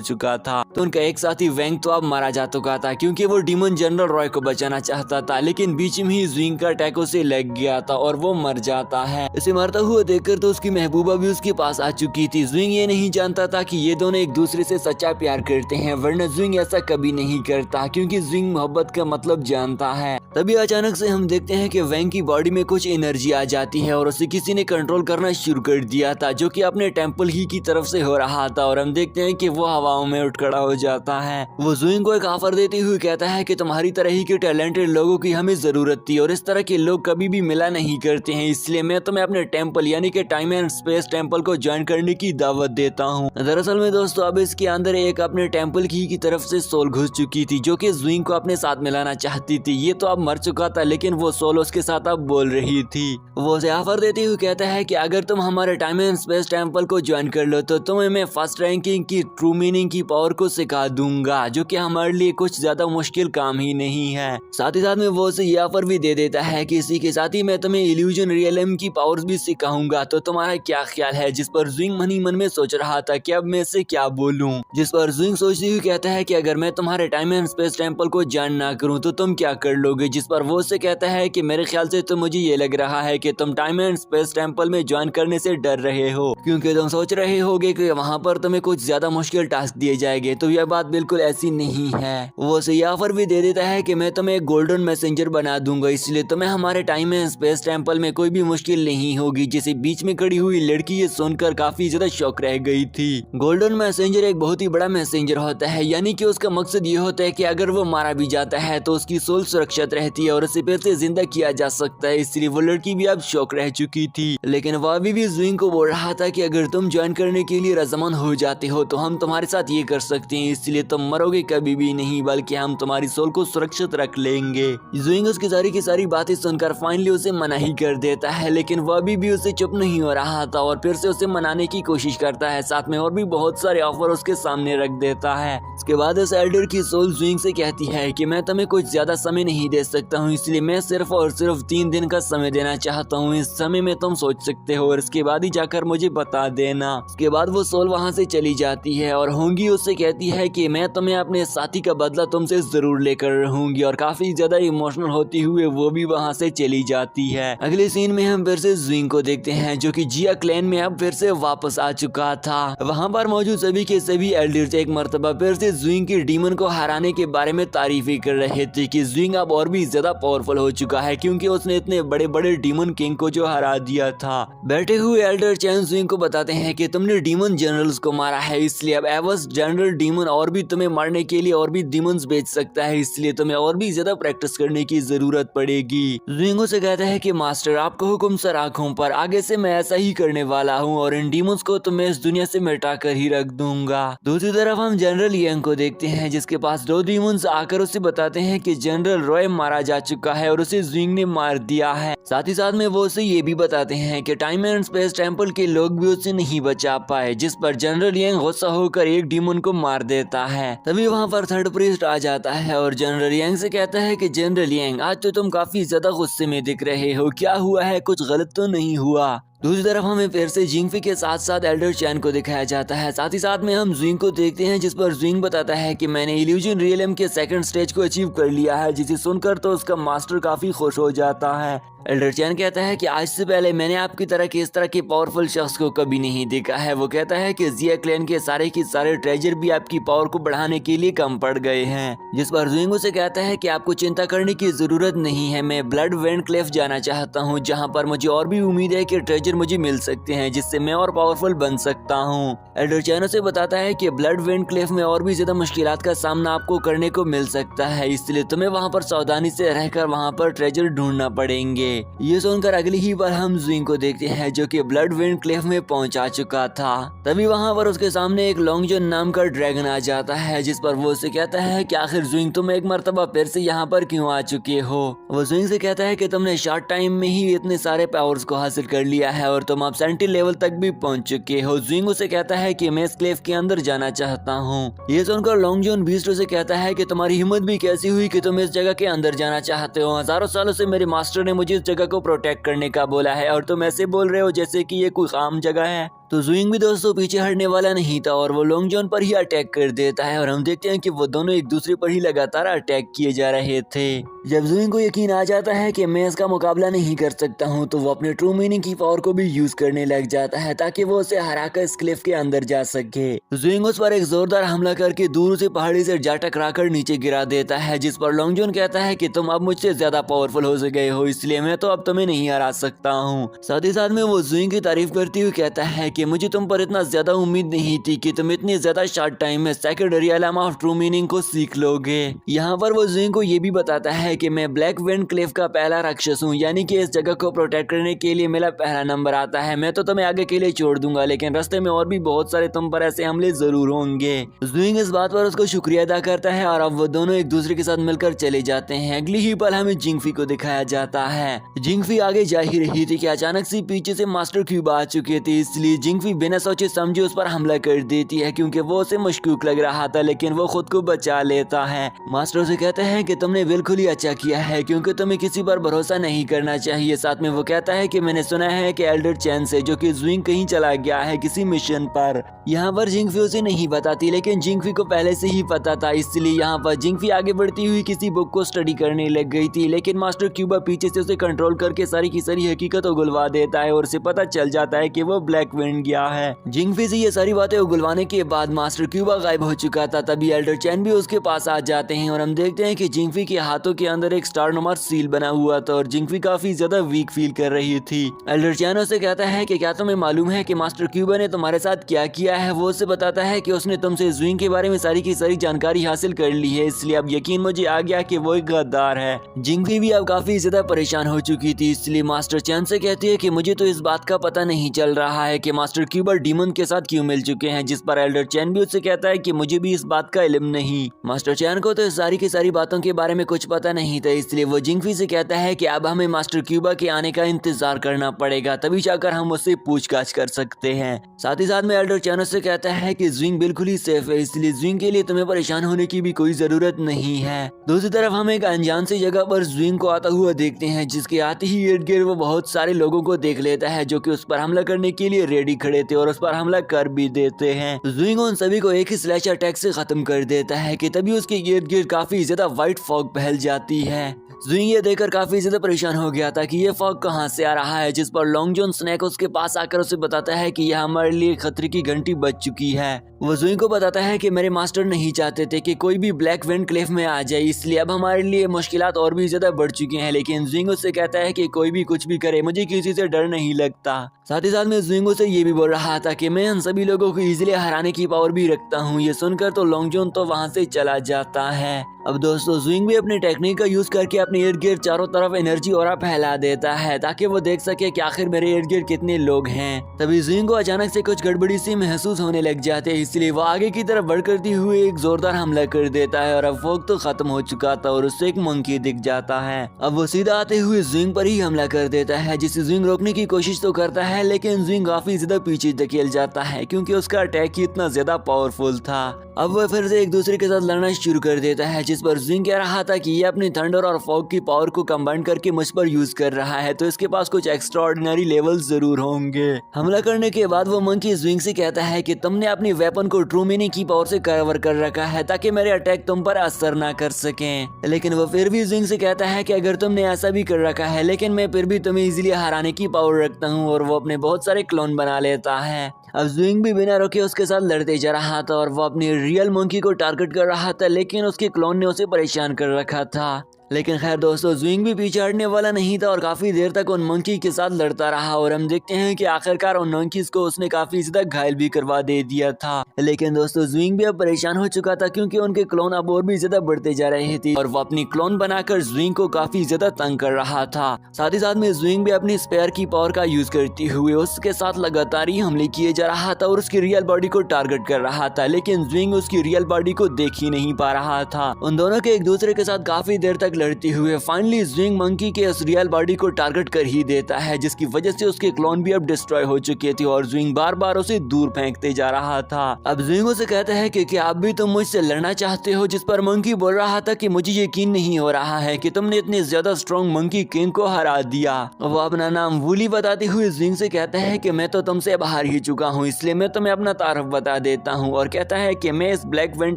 चुका था। तो उनका एक साथी वेंग तो अब मारा जा चुका था, क्योंकि वो डीमन जनरल रॉय को बचाना चाहता था, लेकिन बीच में ही जुइंग का अटैक उसे लग गया था और वो मर जाता है। इसे मरता हुआ देखकर तो उसकी महबूबा भी उसके पास आ चुकी थी। जुइंग ये नहीं जानता था कि ये दोनों एक दूसरे से सच्चा प्यार करते हैं, वरना जुइंग ऐसा कभी नहीं करता, क्योंकि जुइंग मोहब्बत का मतलब जानता है। तभी अचानक से हम देखते हैं कि वेंग की बॉडी में कुछ एनर्जी आ जाती है और उसे किसी ने कंट्रोल करना शुरू कर दिया था, जो कि अपने टेंपल ही की तरफ से हो रहा था। और हम देखते हैं कि वो हवाओं में उठ खड़ा हो जाता है। वो जुइंग को एक ऑफर देते हुए कहता है कि तुम्हारी तरह ही के टैलेंटेड लोगों की हमें जरूरत थी और इस तरह के लोग कभी भी मिला नहीं करते हैं, इसलिए मैं तुम्हें अपने टेंपल यानी कि टाइम एंड स्पेस टेंपल को ज्वाइन करने की दावत देता हूँ। दरअसल में दोस्तों अब इसके अंदर एक अपने टेंपल की तरफ से सोल घुस चुकी थी, जो कि जुइंग को अपने साथ मिलाना चाहती थी। ये तो अब मर चुका था, लेकिन वो सोल उसके साथ अब बोल रही थी। वो उसे ऑफर देते हुए कहता है कि अगर तुम हमारे टाइम एंड स्पेस टेंपल को ज्वाइन कर लो तो तुम्हें मैं फर्स्ट रैंकिंग की ट्रू मीनिंग की पावर को सिखा दूंगा, जो कि हमारे लिए कुछ ज्यादा मुश्किल काम ही नहीं है। साथ ही साथ में वो उसे ये ऑफर भी दे देता है कि इसी के साथ ही मैं तुम्हें इल्यूजन रियलिज्म की पावर्स भी सिखाऊंगा। तो तुम्हारा क्या ख्याल है? जिस पर जुइंग मन ही मन में सोच रहा था कि अब मैं इसे क्या बोलूं। जिस पर जुइंग सोचती हुई कहता है कि अगर मैं तुम्हारे टाइम एंड स्पेस टेंपल को ज्वाइन ना करूं तो तुम क्या कर लोगे। जिस पर वो उसे कहता है कि मेरे ख्याल से तो मुझे ये लग रहा है कि तुम टाइम एंड स्पेस टेंपल में ज्वाइन करने से डर रहे हो, क्योंकि तुम सोच रहे होगे कि वहाँ पर तुम्हें कुछ ज्यादा मुश्किल टास्क दिए जाएंगे। तो यह बात बिल्कुल ऐसी नहीं है। वो उसे यह ऑफर भी दे देता है कि मैं तुम्हें एक गोल्डन मैसेंजर बना दूंगा, इसलिए तुम्हें हमारे टाइम एंड स्पेस टेंपल में कोई भी मुश्किल नहीं होगी। जिसे बीच में खड़ी हुई लड़की ये सुनकर काफी ज्यादा शॉक रह गई थी। गोल्डन मैसेंजर एक बहुत ही बड़ा मैसेंजर होता है, यानी कि उसका मकसद ये होता है कि अगर वो मारा भी जाता है तो उसकी सोल सुरक्षित रहती है और उसे फिर से जिंदा किया जा सकता है। इसलिए वो लड़की भी अब शॉक रह चुकी थी, लेकिन वो अभी भी जुइंग को बोल रहा था कि अगर तुम ज्वाइन करने के लिए रजामंद हो जाते हो तो हम तुम्हारे साथ ये कर सकते हैं, इसलिए तुम मरोगे कभी भी नहीं, बल्कि हम तुम्हारी सोल को सुरक्षित रख लेंगे। जुइंग उसकी सारी की सारी बातें सुनकर फाइनली उसे मना ही कर देता है, लेकिन वो अभी भी उसे चुप नहीं हो रहा था और फिर से उसे मनाने की कोशिश करता है। साथ में और भी बहुत सारे ऑफर उसके सामने रख देता है। इसके बाद उस एल्डर की सोल जुइंग से कहती है कि मैं तुम्हें कुछ ज्यादा समय नहीं दे सकता हूँ, इसलिए मैं सिर्फ और सिर्फ 3 दिन का समय देना चाहता हूँ। इस समय में तुम सोच सकते हो और इसके बाद ही जाकर मुझे बता देना। इसके बाद वो सोल वहाँ से चली जाती है और होंगी उससे कहती है कि मैं तुम्हें अपने साथी का बदला तुमसे जरूर लेकर रहूंगी, और काफी ज्यादा इमोशनल होती हुए वो भी वहाँ से चली जाती है। अगले सीन में हम फिर से जुइंग को देखते हैं, जो कि जिया क्लैन में अब फिर से वापस आ चुका था। वहाँ पर मौजूद सभी के सभी एल्डर्स एक मर्तबा फिर से जुइंग की डीमन को हराने के बारे में तारीफ ही कर रहे थे कि जुइंग अब और भी ज्यादा पावरफुल हो चुका है, क्योंकि उसने इतने बड़े बड़े डीमन किंग को जो हरा दिया था। बैठे हुए एल्डर चैन जुइंग को बताते हैं कि तुमने डीमन जनरल्स को मारा है, इसलिए अब एवस जनरल डीमन और भी तुम्हें मारने के लिए और भी डीमंस भेज सकता है, इसलिए तुम्हें और भी ज्यादा प्रैक्टिस करने की जरूरत पड़ेगी। जुइंग से कहता है कि मास्टर आपका हुक्म सर आंखों पर, आगे से मैं ऐसा ही करने वाला हूँ और इन डीमंस को तो मैं इस दुनिया से मिटा कर ही रख दूंगा। दूसरी तरफ हम जनरल यंग को देखते हैं, जिसके पास 2 डीमंस आकर उसे बताते हैं कि जनरल रॉय मारा जा चुका है और उसे जुइंग ने मार दिया है। साथ ही साथ में वो उसे ये भी बताते हैं कि टाइम एंड स्पेस टेंपल के लोग भी उसे नहीं बचा पाए, जिस पर जनरल यंग गुस्सा होकर एक डीमन को मार देता है। तभी वहाँ पर थर्ड प्रीस्ट आ जाता है और जनरल यंग से कहता है कि जनरल यंग आज तो तुम काफी ज्यादा गुस्से में दिख रहे हो, क्या हुआ है, कुछ गलत तो नहीं हुआ। दूसरी तरफ हमें फिर से जिंगफी के साथ साथ एल्डर चैन को दिखाया जाता है। साथ ही साथ में हम जुइंग को देखते हैं, जिस पर जुइंग बताता है कि मैंने इल्यूजन रियलिज्म के 2nd स्टेज को अचीव कर लिया है, जिसे सुनकर तो उसका मास्टर काफी खुश हो जाता है। एल्डर चैन कहता है कि आज से पहले मैंने आपकी तरह के इस तरह के पावरफुल शख्स को कभी नहीं देखा है। वो कहता है कि जिया क्लैन के सारे ट्रेजर भी आपकी पावर को बढ़ाने के लिए कम पड़ गए हैं। जिस पर जुइंग उसे कहता है कि आपको चिंता करने की जरूरत नहीं है, मैं ब्लड वेंट क्लेफ जाना चाहता हूँ, जहाँ पर मुझे और भी उम्मीद है कि ट्रेजर मुझे मिल सकते हैं, जिससे मैं और पावरफुल बन सकता हूँ। एल्डर चैन से बताता है कि ब्लड वेंट क्लेफ में और भी ज्यादा मुश्किलात का सामना आपको करने को मिल सकता है, इसलिए तुम्हें वहाँ पर सावधानी से रहकर वहाँ पर ट्रेजर ढूंढना पड़ेंगे। ये सुनकर अगली ही बार हम ज़ुइंग को देखते हैं जो कि ब्लड विंड क्लिफ में पहुंचा चुका था। तभी वहां पर उसके सामने एक लॉन्ग जॉन नाम का ड्रैगन आ जाता है, जिस पर वो उसे कहता है कि आखिर ज़ुइंग तुम एक मर्तबा फिर से यहाँ पर क्यों आ चुके हो। वो ज़ुइंग से कहता है कि तुमने शॉर्ट टाइम में ही इतने सारे पावर्स को हासिल कर लिया है और तुम अब सेंटी लेवल तक भी पहुंच चुके हो। ज़ुइंग उसे कहता है कि मैं इस क्लिफ के अंदर जाना चाहता हूँ। ये सुनकर लॉन्ग जॉन बीस्ट उसे कहता है कि तुम्हारी हिम्मत भी कैसी हुई कि तुम इस जगह के अंदर जाना चाहते हो। हजारों सालों से मेरे मास्टर ने मुझे इस जगह को प्रोटेक्ट करने का बोला है और तुम ऐसे बोल रहे हो जैसे कि ये कोई आम जगह है। तो ज़ुइंग भी दोस्तों पीछे हटने वाला नहीं था और वो लॉन्ग जॉन पर ही अटैक कर देता है और हम देखते हैं कि वो दोनों एक दूसरे पर ही लगातार अटैक किए जा रहे थे। जब ज़ुइंग को यकीन आ जाता है कि मैं इसका मुकाबला नहीं कर सकता हूँ तो वो अपने ट्रू मीनिंग की पावर को भी यूज करने लग जाता है ताकि वो उसे हराकर इस क्लिफ के अंदर जा सके। ज़ुइंग उस पर एक जोरदार हमला करके दूर से पहाड़ी से जा टकराकर नीचे गिरा देता है, जिस पर लॉन्ग जॉन कहता है कि तुम अब मुझसे ज्यादा पावरफुल हो गए हो, इसलिए मैं तो अब तुम्हें नहीं हरा सकता हूँ। साथ ही साथ में वो ज़ुइंग की तारीफ करते हुए कहता है कि मुझे तुम पर इतना ज्यादा उम्मीद नहीं थी कि तुम इतनी ज्यादा शॉर्ट टाइम में secondary Allama of true meaning को सीख लोगे। यहाँ पर वो ज़ुइंग को ये भी बताता है कि मैं ब्लैक विंड क्लिफ का पहला राक्षस हूँ, यानी कि इस जगह को प्रोटेक्ट करने के लिए मेरा पहला नंबर आता है। मैं तो तुम्हें आगे के लिए छोड़ दूंगा, लेकिन रास्ते में और भी बहुत सारे तुम पर ऐसे हमले जरूर होंगे। ज़ुइंग इस बात पर उसको शुक्रिया अदा करता है और अब वो दोनों एक दूसरे के साथ मिलकर चले जाते हैं। अगली ही पल हमें जिंगफी को दिखाया जाता है। जिंगफी आगे जा ही रही थी कि अचानक से पीछे से मास्टर क्यूब आ चुके थे, इसलिए जिंगफी बिना सोचे समझे उस पर हमला कर देती है क्योंकि वो उसे मशकूक लग रहा था, लेकिन वो खुद को बचा लेता है। मास्टर उसे कहते हैं कि तुमने बिल्कुल ही अच्छा किया है क्योंकि तुम्हें किसी पर भरोसा नहीं करना चाहिए। साथ में वो कहता है कि मैंने सुना है कि एल्डर चैन से जो कि ज़ुइंग कहीं चला गया है किसी मिशन पर। यहाँ पर जिंगफी उसे नहीं बताती, लेकिन जिंगफी को पहले से ही पता था, इसलिए यहाँ पर जिंगफी आगे बढ़ती हुई किसी बुक को स्टडी करने लग गई थी, लेकिन मास्टर क्यूबा पीछे से उसे कंट्रोल करके सारी की सारी हकीकत उगलवा देता है और उसे पता चल जाता है कि वो ब्लैक विंड गया है। जिंगफी से ये सारी बातें उगलवाने के बाद मास्टर क्यूबा गायब हो चुका था। तभी एल्डर चैन भी उसके पास आ जाते हैं और हम देखते हैं कि जिंगफी के हाथों के अंदर एक स्टार नुमा सील बना हुआ था और जिंगफी काफी ज्यादा वीक फील कर रही थी। एल्डर चैन उसे कहता है कि क्या तुम्हें मालूम है कि मास्टर क्यूबा ने तुम्हारे साथ क्या किया है। वो उसे बताता है कि उसने तुमसे ज़ुइंग के बारे में सारी की सारी जानकारी हासिल कर ली है, इसलिए अब यकीन मुझे आ गया कि वो एक गद्दार है। जिंगफी भी अब काफी ज्यादा परेशान हो चुकी थी, इसलिए मास्टर चैन से कहती है कि मुझे तो इस बात का पता नहीं चल रहा है कि मास्टर क्यूबा डीमन के साथ क्यों मिल चुके हैं, जिस पर एल्डर चैन भी उससे कहता है कि मुझे भी इस बात का इल्म नहीं। मास्टर चैन को तो सारी की सारी बातों के बारे में कुछ पता नहीं था, इसलिए वो जिंगफी से कहता है कि अब हमें मास्टर क्यूबा के आने का इंतजार करना पड़ेगा, तभी जाकर हम उससे पूछताछ कर सकते हैं। साथ ही साथ में एल्डर चैन से कहता है कि ज़ुइंग बिल्कुल ही सेफ है, इसलिए ज़ुइंग के लिए तुम्हें परेशान होने की भी कोई जरूरत नहीं है। दूसरी तरफ हम एक अनजान सी जगह पर ज़ुइंग को आता हुआ देखते हैं, जिसके आते ही इर्द गिर्द वो बहुत सारे लोगों को देख लेता है जो कि उस पर हमला करने के लिए रेडी खड़े थे और उस पर हमला कर भी देते हैं। ज़ुइंग उन सभी को एक ही स्लैश अटैक से खत्म कर देता है कि तभी उसके इर्द गिर्द काफी ज्यादा व्हाइट फॉग फैल जाती है। ज़ुइंग ये देखकर काफी ज्यादा परेशान हो गया था कि ये फॉग कहाँ से आ रहा है, जिस पर लॉन्ग जॉन स्नैक उसके पास आकर उसे बताता है कि यह हमारे लिए खतरे की घंटी बज चुकी है। वो ज़ुइंग को बताता है कि मेरे मास्टर नहीं चाहते थे कि कोई भी ब्लैक विंड क्लिफ में आ जाए, इसलिए अब हमारे लिए मुश्किलात और भी ज्यादा बढ़ चुकी हैं। लेकिन ज़ुइंग उससे कहता है कि कोई भी कुछ भी करे, मुझे किसी से डर नहीं लगता। साथ ही साथ में ज़ुइंग उसे ये भी बोल रहा था कि मैं उन सभी लोगों को इजीली हराने की पावर भी रखता हूँ। ये सुनकर तो लॉन्ग जॉन तो वहाँ से चला जाता है। अब दोस्तों ज़ुइंग भी अपनी टेक्निक का यूज करके अपने इर्द गिर्द चारों तरफ एनर्जी ऑरा फैला देता है ताकि वो देख सके कि आखिर मेरे इर्द गिर्द कितने लोग हैं। तभी ज़ुइंग को अचानक से कुछ गड़बड़ी सी महसूस होने लग जाते हैं, इसलिए वो आगे की तरफ बढ़ करती हुए एक जोरदार हमला कर देता है और अब फॉग तो खत्म हो चुका था और उससे एक मंकी दिख जाता है। अब वो सीधा आते हुए ज़ुइंग पर ही हमला कर देता है, जिसे ज़ुइंग रोकने की कोशिश तो करता है, लेकिन ज़ुइंग काफी ज्यादा पीछे धकेल जाता है क्योंकि उसका अटैक ही इतना ज्यादा पावरफुल था। अब वो फिर से एक दूसरे के साथ लड़ना शुरू कर देता है, जिस पर ज़ुइंग कह रहा था कि ये अपनी थंडर और फॉग की पावर को कंबाइन करके मुझ पर यूज कर रहा है, तो इसके पास कुछ एक्स्ट्राऑर्डिनरी लेवल जरूर होंगे। हमला करने के बाद वो मंकी ज़ुइंग से कहता है कि तुमने अपनी वेपन को ट्रू मीनिंग की पावर से कवर कर रखा है ताकि मेरे अटैक तुम पर असर ना कर सकें। लेकिन वो फिर भी ज़ुइंग से कहता है कि अगर तुमने ऐसा भी कर रखा है, लेकिन मैं फिर भी तुम्हें इजीली हराने की पावर रखता हूँ, और वो अपने बहुत सारे क्लोन बना लेता है। अब ज़ुइंग भी बिना रुके उसके साथ लड़ते जा रहा था और वो अपनी रियल मंकी को टारगेट कर रहा था, लेकिन उसके क्लोन ने उसे परेशान कर रखा था। लेकिन खैर दोस्तों, ज़ुइंग भी पीछे हटने वाला नहीं था और काफी देर तक उन मंकी के साथ लड़ता रहा और हम देखते हैं कि आखिरकार उन मंकीज को उसने काफी ज्यादा घायल भी करवा दे दिया था। लेकिन दोस्तों, ज़ुइंग भी अब परेशान हो चुका था क्योंकि उनके क्लोन अब और भी ज्यादा बढ़ते जा रहे थे और वो अपनी क्लोन बनाकर ज़ुइंग को काफी ज्यादा तंग कर रहा था। साथ ही साथ में ज़ुइंग भी अपनी स्पेयर की पावर का यूज करते हुए उसके साथ लगातार ही हमले किए जा रहा था और उसकी रियल बॉडी को टारगेट कर रहा था, लेकिन ज़ुइंग उसकी रियल बॉडी को देख ही नहीं पा रहा था। उन दोनों के एक दूसरे के साथ काफी देर तक लड़ते हुए फाइनली ज़ुइंग मंकी के उस रियल बॉडी को टारगेट कर ही देता है, जिसकी वजह से उसके क्लोन भी अब डिस्ट्रॉय हो चुके थे और ज़ुइंग बार बार उसे दूर फेंकते जा रहा था। अब ज़ुइंग उसे कहता है कि क्या आप भी तुम मुझसे लड़ना चाहते हो, जिस पर मंकी बोल रहा था कि मुझे यकीन नहीं हो रहा है कि तुमने इतने ज्यादा स्ट्रॉन्ग मंकी किंग को हरा दिया। वो अपना नाम वूली बताते हुए ज़ुइंग से कहता है कि मैं तो तुमसे अब हार ही चुका हूँ, इसलिए मैं तुम्हें अपना तारफ बता देता हूँ और कहता है कि मैं इस ब्लैक वेन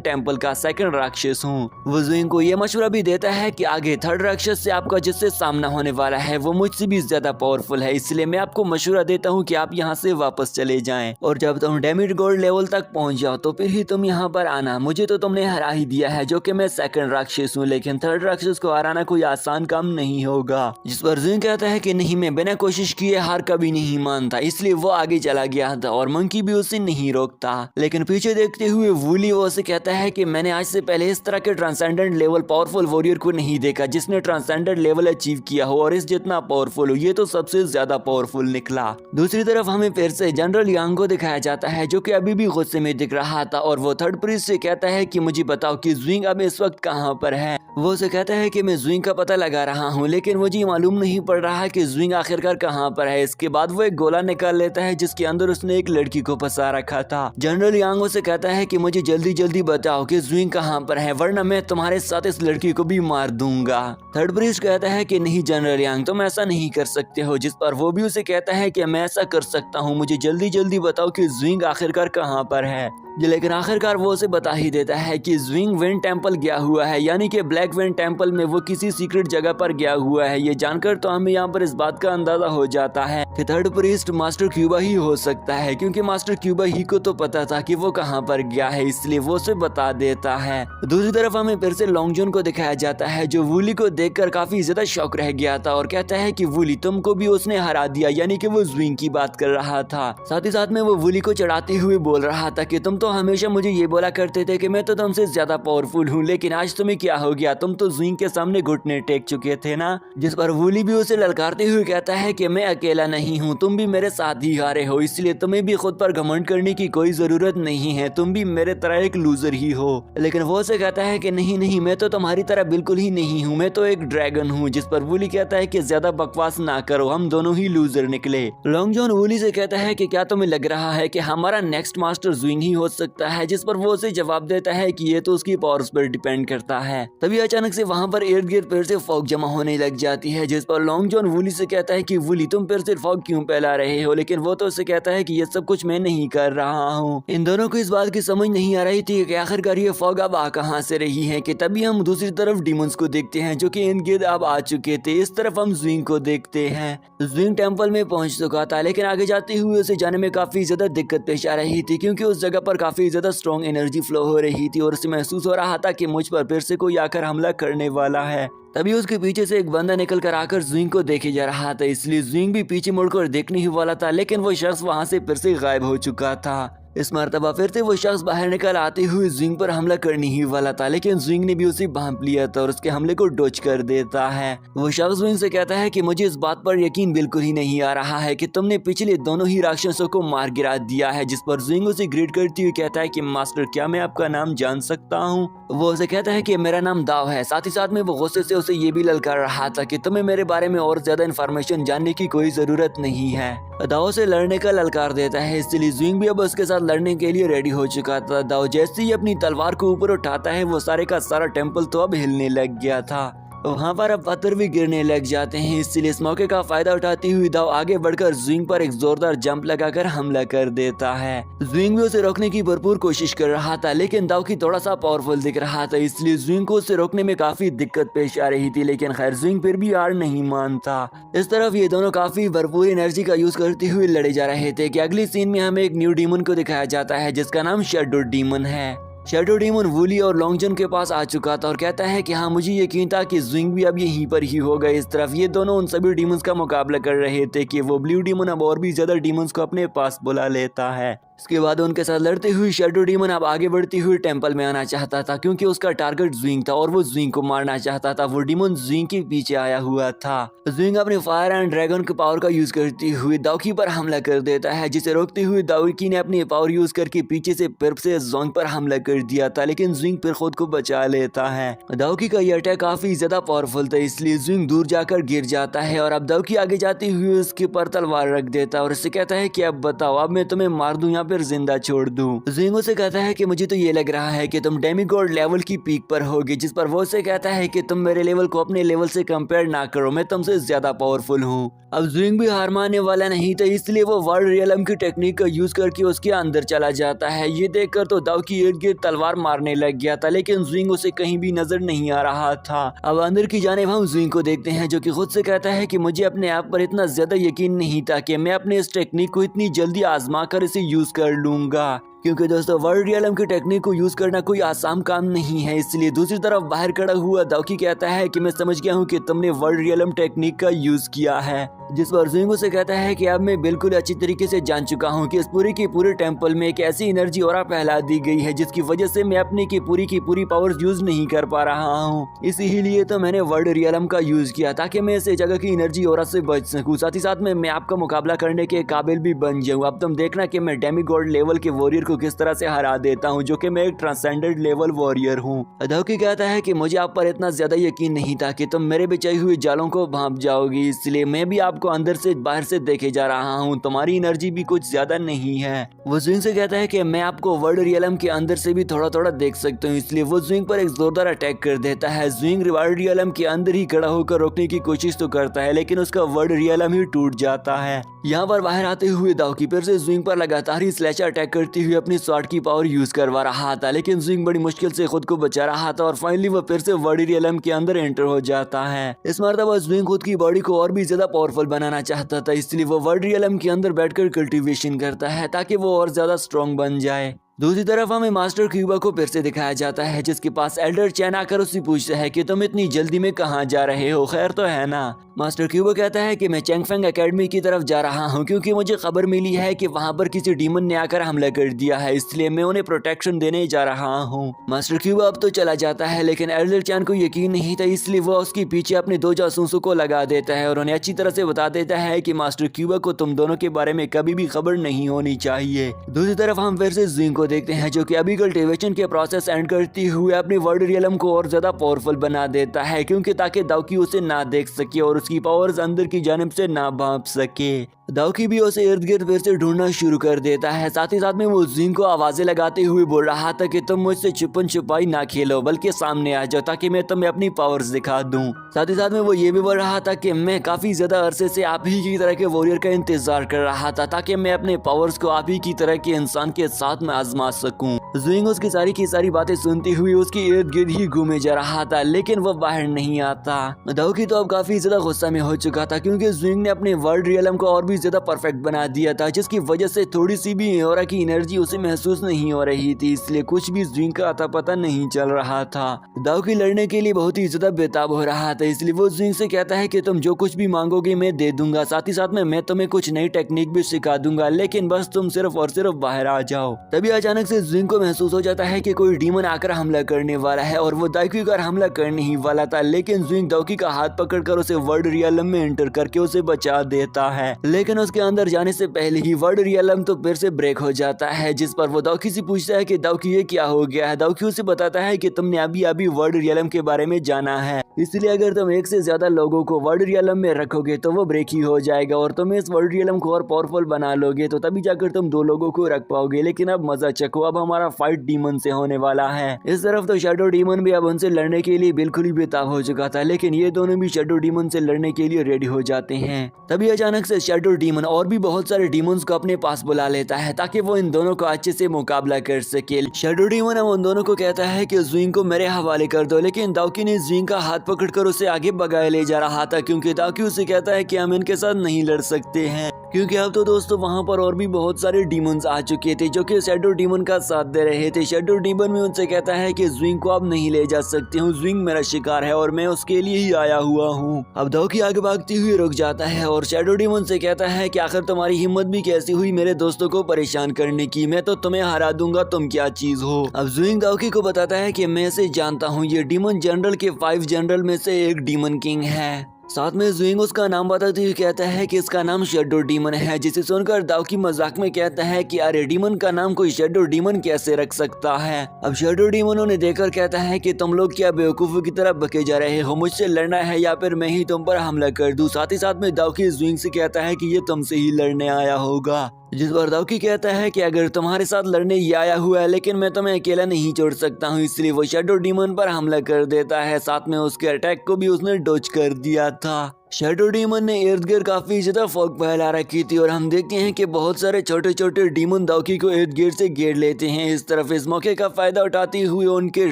टेम्पल का सेकंड राक्षस हूँ। वो ज़ुइंग को ये मशवरा भी देता है कि आगे थर्ड राक्षस से आपका जिससे सामना होने वाला है वो मुझसे भी ज्यादा पावरफुल है, इसलिए मैं आपको मशवरा देता हूँ कि आप यहाँ से वापस चले जाएं और जब तुम डेमिड गोल्ड लेवल तक पहुँच जाओ तो फिर ही तुम यहाँ पर आना। मुझे तो तुमने हरा ही दिया है जो कि मैं सेकंड राक्षस हूँ, लेकिन थर्ड राक्षस को हराना कोई आसान काम नहीं होगा। जिस पर ज़ुइंग कहता है कि नहीं, मैं बिना कोशिश किए हार कभी नहीं मानता, इसलिए वो आगे चला गया था और मंकी भी उसे नहीं रोकता। लेकिन पीछे देखते हुए वूली वो उसे कहता है कि मैंने आज से पहले इस तरह के ट्रांसेंडेंट लेवल पावरफुल वॉरियर को नहीं देखा जिसने ट्रांसेंडेंट लेवल अचीव किया हो और इस जितना पावरफुल हो, ये तो सबसे ज्यादा पावरफुल निकला। दूसरी तरफ हमें फिर से जनरल यांग को दिखाया जाता है जो कि अभी भी गुस्से में दिख रहा था और वो थर्ड प्रीस्ट से कहता है कि मुझे बताओ कि ज़ुइंग अब इस वक्त कहाँ पर है। वो उसे कहता है कि मैं ज़ुइंग का पता लगा रहा हूँ, लेकिन मुझे मालूम नहीं पड़ रहा कि ज़ुइंग आखिरकार कहाँ पर है। इसके बाद वो एक गोला निकाल लेता है जिसके अंदर उसने एक लड़की को फंसा रखा था। जनरल यांग उसे कहता है कि मुझे जल्दी जल्दी बताओ कि ज़ुइंग कहाँ पर है, वरना मैं तुम्हारे साथ इस लड़की को भी मार दूंगा। थर्ड प्रीस्ट कहता है कि नहीं जनरल यांग, तुम ऐसा नहीं कर सकते हो, जिस पर वो भी उसे कहता है कि मैं ऐसा कर सकता हूँ, मुझे जल्दी जल्दी बताओ कि ज़ुइंग आखिरकार कहाँ पर है। लेकिन आखिरकार वो उसे बता ही देता है कि ज़ुइंग वेन टेम्पल गया हुआ है, यानी कि ब्लैक वेन टेम्पल में वो किसी सीक्रेट जगह पर गया हुआ है। ये जानकर तो हमें यहाँ पर इस बात का अंदाजा हो जाता है कि थर्ड प्रीस्ट मास्टर क्यूबा ही हो सकता है, क्योंकि मास्टर क्यूबा ही को तो पता था कि वो कहाँ पर गया है, इसलिए वो उसे बता देता है। दूसरी तरफ हमें फिर से लॉन्गजॉन को दिखाया जाता है जो वूली को देखकर काफी ज्यादा शौक रह गया था और कहता है कि वूली तुमको भी उसने हरा दिया, यानी कि वो ज़ुइंग की बात कर रहा था। साथ ही साथ में वो वूली को चढ़ाते हुए बोल रहा था कि तुम तो हमेशा मुझे ये बोला करते थे कि मैं तो तुमसे ज्यादा पावरफुल हूँ, लेकिन आज तुम्हें क्या हो गया, तुम तो ज़ुइंग के सामने घुटने टेक चुके थे ना। जिस पर वूली भी उसे ललकारते हुए कहता है कि मैं अकेला नहीं हूँ, तुम भी मेरे साथ ही हारे हो, इसलिए तुम्हें भी खुद पर घमंड करने की कोई जरूरत नहीं है, तुम भी मेरे तरह एक लूजर ही हो। लेकिन वो उसे कहता है कि नहीं नहीं, मैं तो तुम्हारी तरह बिल्कुल ही नहीं हूँ, मैं तो एक ड्रैगन हूँ। जिस पर वूली कहता है कि ज्यादा बकवास ना करो, हम दोनों ही लूजर निकले। लॉन्गजॉन वूली से कहता है कि क्या तुम्हें लग रहा है कि हमारा नेक्स्ट मास्टर ज़ुइंग ही हो सकता है, जिस पर वो उसे जवाब देता है कि ये तो उसकी पावर्स पर डिपेंड करता है। तभी अचानक से वहाँ पर इर्द गिर्द फिर से फॉग जमा होने लग जाती है, जिस पर लॉन्गजॉन वूली से कहता है कि वूली तुम फिर से फॉग क्यों फैला रहे हो, लेकिन वो तो उसे कहता है कि ये सब कुछ मैं नहीं कर रहा हूँ। इन दोनों को इस बात की समझ नहीं आ रही थी कि आखिरकार ये फॉग अब आ कहाँ से रही है कि तभी हम दूसरी तरफ डीमंस को देखते हैं जो कि इर्द गिर्द अब आ चुके थे। इस तरफ हम ज़ुइंग को देखते हैं। ज़ुइंग टेम्पल में पहुंच चुका था, लेकिन आगे जाते हुए उसे जाने में काफी ज्यादा दिक्कत पेश आ रही थी क्योंकि उस जगह पर काफी ज्यादा स्ट्रॉन्ग एनर्जी फ्लो हो रही थी और उसे महसूस हो रहा था कि मुझ पर फिर से कोई आकर हमला करने वाला है। तभी उसके पीछे से एक बंदा निकल कर आकर ज़ुइंग को देखे जा रहा था, इसलिए ज़ुइंग भी पीछे मुड़कर देखने ही वाला था, लेकिन वो शख्स वहां से फिर से गायब हो चुका था। इस मर्तबा फिर से वो शख्स बाहर निकल आते हुए ज़ुइंग पर हमला करने ही वाला था, लेकिन ज़ुइंग ने भी उसे भांप लिया था और उसके हमले को डॉज कर देता है। वो शख्स ज़ुइंग से कहता है कि मुझे इस बात पर यकीन बिल्कुल ही नहीं आ रहा है कि तुमने पिछले दोनों ही राक्षसों को मार गिरा दिया है। जिस पर ज़ुइंग उसे ग्रीट करती हुई कहता है कि मास्टर क्या मैं आपका नाम जान सकता हूँ। वो उसे कहता है कि मेरा नाम दाव है। साथ ही साथ में वो गुस्से से उसे ये भी ललकार रहा था कि तुम्हें मेरे बारे में और ज्यादा इन्फॉर्मेशन जानने की कोई जरूरत नहीं है। दाव से लड़ने का ललकार देता है, इसलिए ज़ुइंग भी अब उसके साथ लड़ने के लिए रेडी हो चुका था। दाव जैसे ही अपनी तलवार को ऊपर उठाता है वो सारे का सारा टेम्पल तो अब हिलने लग गया था। वहाँ पर अब पत्थर भी गिरने लग जाते हैं, इसलिए इस मौके का फायदा उठाती हुई दाव आगे बढ़कर ज़ुइंग पर एक जोरदार जंप लगाकर हमला कर देता है। ज़ुइंग भी उसे रोकने की भरपूर कोशिश कर रहा था, लेकिन दाव की थोड़ा सा पावरफुल दिख रहा था, इसलिए ज़ुइंग को उसे रोकने में काफी दिक्कत पेश आ रही थी। लेकिन खैर ज़ुइंग फिर भी हार नहीं मानता। इस तरफ ये दोनों काफी भरपूर एनर्जी का यूज करते हुए लड़े जा रहे थे कि अगली सीन में हमें एक न्यू डीमन को दिखाया जाता है जिसका नाम शैडो डीमन है। शैडो डीमन वूली और लॉन्गजन के पास आ चुका था और कहता है कि हाँ मुझे यकीन था कि ज़ुइंग भी अब यहीं पर ही होगा। इस तरफ ये दोनों उन सभी डीमंस का मुकाबला कर रहे थे कि वो ब्लू डीमन अब और भी ज्यादा डीमंस को अपने पास बुला लेता है। इसके बाद उनके साथ लड़ते हुए शैडो डीमन अब आगे बढ़ती हुई टेंपल में आना चाहता था क्योंकि उसका टारगेट ज़ुइंग था और वो ज़ुइंग को मारना चाहता था। वो डीमन ज़ुइंग के पीछे आया हुआ था। ज़ुइंग अपने फायर एंड ड्रैगन के पावर का यूज करती हुई दाओकी पर हमला कर देता है, जिसे रोकते हुए दाओकी ने अपनी पावर यूज करके पीछे से फिर से ज़ुइंग पर हमला कर दिया था, लेकिन ज़ुइंग फिर खुद को बचा लेता है। दाओकी का यह अटैक काफी ज्यादा पावरफुल था, इसलिए ज़ुइंग दूर जाकर गिर जाता है और अब दाओकी आगे जाते हुए उसके पर तलवार रख देता है और उससे कहता है कि अब बताओ अब मैं तुम्हें मार दूं या फिर जिंदा छोड़ दूं। ज़ुइंग उसे कहता है कि मुझे तो ये लग रहा है कि तुम डेमीगॉड लेवल की पीक पर होगे, जिस पर वो उसे कहता है कि तुम मेरे लेवल को अपने लेवल से कंपेयर ना करो, मैं तुमसे ज्यादा पावरफुल हूँ। अब ज़ुइंग भी हार मानने वाला नहीं था, इसलिए वो वर्ल्ड रियलम की टेक्निक का यूज करके उसके अंदर चला जाता है। ये देखकर तो दाओकी इर्द गिर्द तलवार मारने लग गया था, लेकिन ज़ुइंग उसे कहीं भी नजर नहीं आ रहा था। अब अंदर की जानिब हम ज़ुइंग को देखते हैं जो कि खुद से कहता है कि मुझे अपने आप पर इतना ज्यादा यकीन नहीं था कि मैं अपने इस टेक्निक को इतनी जल्दी आजमा कर इसे यूज कर लूंगा, क्योंकि दोस्तों वर्ल्ड रियलम की टेक्निक को यूज करना कोई आसान काम नहीं है। इसलिए दूसरी तरफ बाहर खड़ा हुआ दाओकी कहता है कि मैं समझ गया हूँ कि तुमने वर्ल्ड रियलम टेक्निक का यूज किया है, जिस पर ज़ुइंग से कहता है कि अब मैं बिल्कुल अच्छी तरीके से जान चुका हूँ कि इस पूरे की पूरे टेंपल में एक ऐसी एनर्जी ऑरा फैला दी गई है जिसकी वजह से मैं अपनी की पूरी पावर्स यूज नहीं कर पा रहा हूँ। इसीलिए तो मैंने वर्ल्ड रियलम का यूज किया ताकि मैं इस जगह की एनर्जी ऑरा से बच सकूँ, साथ ही साथ में मैं आपका मुकाबला करने के काबिल भी बन जाऊँ। अब तुम देखना कि मैं डेमीगॉड लेवल के वॉरियर को किस तरह से हरा देता हूँ, जो कि मैं एक ट्रांसेंडेंट लेवल वॉरियर हूँ। दाओकी कहता है कि मुझे आप पर इतना ज्यादा यकीन नहीं था कि तुम मेरे बिछाई हुई जालों को भांप जाओगी, इसलिए मैं भी आपको अंदर से बाहर से देखे जा रहा हूँ, तुम्हारी एनर्जी भी कुछ ज्यादा नहीं है। वो ज़ुइंग से कहता है कि मैं आपको वर्ल्ड रियलम के अंदर से भी थोड़ा थोड़ा देख सकता हूँ, इसलिए वो ज़ुइंग पर एक जोरदार अटैक कर देता है। ज़ुइंग वर्ल्ड रियलम के अंदर ही खड़ा होकर रोकने की कोशिश तो करता है, लेकिन उसका वर्ल्ड रियलम ही टूट जाता है। यहाँ पर बाहर आते हुए दाओकी फिर से ज़ुइंग पर लगातार ही स्लैशर अटैक करती हुई अपनी स्वॉर्ड की पावर यूज करवा रहा था, लेकिन ज़ुइंग बड़ी मुश्किल से खुद को बचा रहा था और फाइनली वो फिर से वर्ल्ड रियलम के अंदर एंटर हो जाता है। इस मर्तबा ज़ुइंग खुद की बॉडी को और भी ज्यादा पावरफुल बनाना चाहता था, इसलिए वो वर्ल्ड रियलम के अंदर बैठकर कल्टीवेशन करता है ताकि वो और ज्यादा स्ट्रॉन्ग बन जाए। दूसरी तरफ हमें मास्टर क्यूबा को फिर से दिखाया जाता है, जिसके पास एल्डर चैन आकर उससे पूछता है कि तुम इतनी जल्दी में कहाँ जा रहे हो, खैर तो है ना। मास्टर क्यूबा कहता है कि मैं चैंगफेंग एकेडमी की तरफ जा रहा हूँ क्योंकि मुझे खबर मिली है कि वहाँ पर किसी डीमन ने आकर हमला कर दिया है, इसलिए मैं उन्हें प्रोटेक्शन देने जा रहा हूँ। मास्टर क्यूबा अब तो चला जाता है, लेकिन एल्डर चैन को यकीन नहीं था, इसलिए वो उसके पीछे अपने 2 जासूसों को लगा देता है और उन्हें अच्छी तरह से बता देता है कि मास्टर क्यूबा को तुम दोनों के बारे में कभी भी खबर नहीं होनी चाहिए। दूसरी तरफ हम फिर से ज़ुइंग को देखते हैं जो कि अभी कल्टीवेशन के प्रोसेस एंड करती हुए अपने वर्ल्ड रियलम को और ज्यादा पावरफुल बना देता है, क्योंकि ताकि दाओकी उसे ना देख सके और उसकी पावर्स अंदर की जानिब से ना भांप सके। दाओकी भी उसे इर्द गिर्द फिर से ढूंढना शुरू कर देता है। साथ ही साथ में वो ज़ुइंग को आवाजें लगाते हुए बोल रहा था कि तुम मुझसे छुपन छुपाई ना खेलो, बल्कि सामने आ जाओ ताकि मैं तुम्हें अपनी पावर्स दिखा दूं। साथ ही साथ में वो ये भी बोल रहा था कि मैं काफी ज्यादा अरसे से आप ही की तरह के वॉरियर का इंतजार कर रहा था ताकि मैं अपने पावर्स को आप ही की तरह के इंसान के साथ में आजमा सकूं। ज़ुइंग उसकी सारी की सारी बातें सुनती हुई उसकी इर्द गिर्द ही घूमे जा रहा था, लेकिन वो बाहर नहीं आता। दाओकी तो अब काफी ज्यादा गुस्सा में हो चुका था क्योंकि ज़ुइंग ने अपने वर्ल्ड रियलम को और भी ज्यादा परफेक्ट बना दिया था, जिसकी वजह से थोड़ी सी भी ऑरा की एनर्जी उसे महसूस नहीं हो रही थी, इसलिए कुछ भी ज़ुइंग का अता पता नहीं चल रहा था। दाओकी लड़ने के लिए बहुत ही ज्यादा बेताब हो रहा था, इसलिए वो ज़ुइंग से कहता है कि तुम जो कुछ भी मांगोगे मैं दे दूंगा, साथ ही साथ में मैं तुम्हें कुछ नई टेक्निक भी सिखा दूंगा, लेकिन बस तुम सिर्फ और सिर्फ बाहर आ जाओ। तभी अचानक से ज़ुइंग को महसूस हो जाता है कि कोई डीमन आकर हमला करने वाला है और वो दाओकी पर हमला करने ही वाला था, लेकिन ज़ुइंग दाओकी का हाथ पकड़कर उसे वर्ल्ड रियलम में एंटर करके उसे बचा देता है। लेकिन उसके अंदर जाने से पहले ही वर्ल्ड रियलम तो फिर से ब्रेक हो जाता है, जिस पर वो दाओकी से पूछता है कि दाओकी ये क्या हो गया है। दाओकी उसे बताता है कि तुमने अभी वर्ल्ड रियलम के बारे में जाना है, इसलिए अगर तुम एक से ज्यादा लोगों को वर्ल्ड रियलम में रखोगे तो वो ब्रेक ही हो जाएगा और तुम इस वर्ल्ड रियलम को और पावरफुल बना लोगे तो तभी जाकर तुम 2 लोगों को रख पाओगे। लेकिन अब मजा चखो, अब हमारा फाइट डीमन से होने वाला है। इस तरफ तो शैडो डीमन भी अब उनसे लड़ने के लिए बिल्कुल ही बेताब हो चुका था, लेकिन ये दोनों भी शैडो डीमन से लड़ने के लिए रेडी हो जाते हैं। तभी अचानक से शैडो डीमन और भी बहुत सारे डीमंस को अपने पास बुला लेता है ताकि वो इन दोनों को अच्छे से मुकाबला कर सके। शैडो डीमन अब उन दोनों को कहता है कि ज़ुइंग को मेरे हवाले कर दो, लेकिन दाओकी ने ज़ुइंग का हाथ पकड़कर उसे आगे भगाए ले जा रहा था क्योंकि दाओकी उसे कहता है कि हम इनके साथ नहीं लड़ सकते हैं। क्योंकि अब तो दोस्तों वहाँ पर और भी बहुत सारे डीमंस आ चुके थे जो कि शैडो डीमन का साथ दे रहे थे। शैडो डीमन भी उनसे कहता है कि ज़ुइंग को आप नहीं ले जा सकते हूँ, ज़ुइंग मेरा शिकार है और मैं उसके लिए ही आया हुआ हूँ। अब दाओकी आगे भागते हुए रुक जाता है और शैडो डीमन से कहता है कि आखिर तुम्हारी हिम्मत भी कैसी हुई मेरे दोस्तों को परेशान करने की, मैं तो तुम्हें हरा दूंगा, तुम क्या चीज हो। अब ज़ुइंग दाओकी को बताता है कि मैं इसे जानता हूँ, ये डीमन जनरल के 5 जनरल में से एक डीमन किंग है। साथ में ज़ुइंग उसका नाम बताते हुए कहता है कि इसका नाम शैडो डीमन है, जिसे सुनकर दाओकी मजाक में कहता है कि अरे डीमन का नाम कोई शैडो डीमन कैसे रख सकता है। अब शैडो डीमन उन्हें देखकर कहता है कि तुम लोग क्या बेवकूफों की तरह बके जा रहे हो, मुझसे लड़ना है या फिर मैं ही तुम पर हमला कर दूं। साथ ही साथ में दाओकी ज़ुइंग से कहता है कि ये तुमसे ही लड़ने आया होगा। जिस पर दाओकी कहता है कि अगर तुम्हारे साथ लड़ने ही आया हुआ है लेकिन मैं तुम्हें अकेला नहीं छोड़ सकता हूँ, इसलिए वो शैडो डीमन पर हमला कर देता है। साथ में उसके अटैक को भी उसने डॉज कर दिया था। शैडो डीमन ने इर्द गिर्द काफी ज्यादा फॉग फैला रखी थी और हम देखते हैं कि बहुत सारे छोटे छोटे डीमन दाओकी को इर्द गिर्द से घेर लेते हैं। इस तरफ इस मौके का फायदा उठाते हुए उनके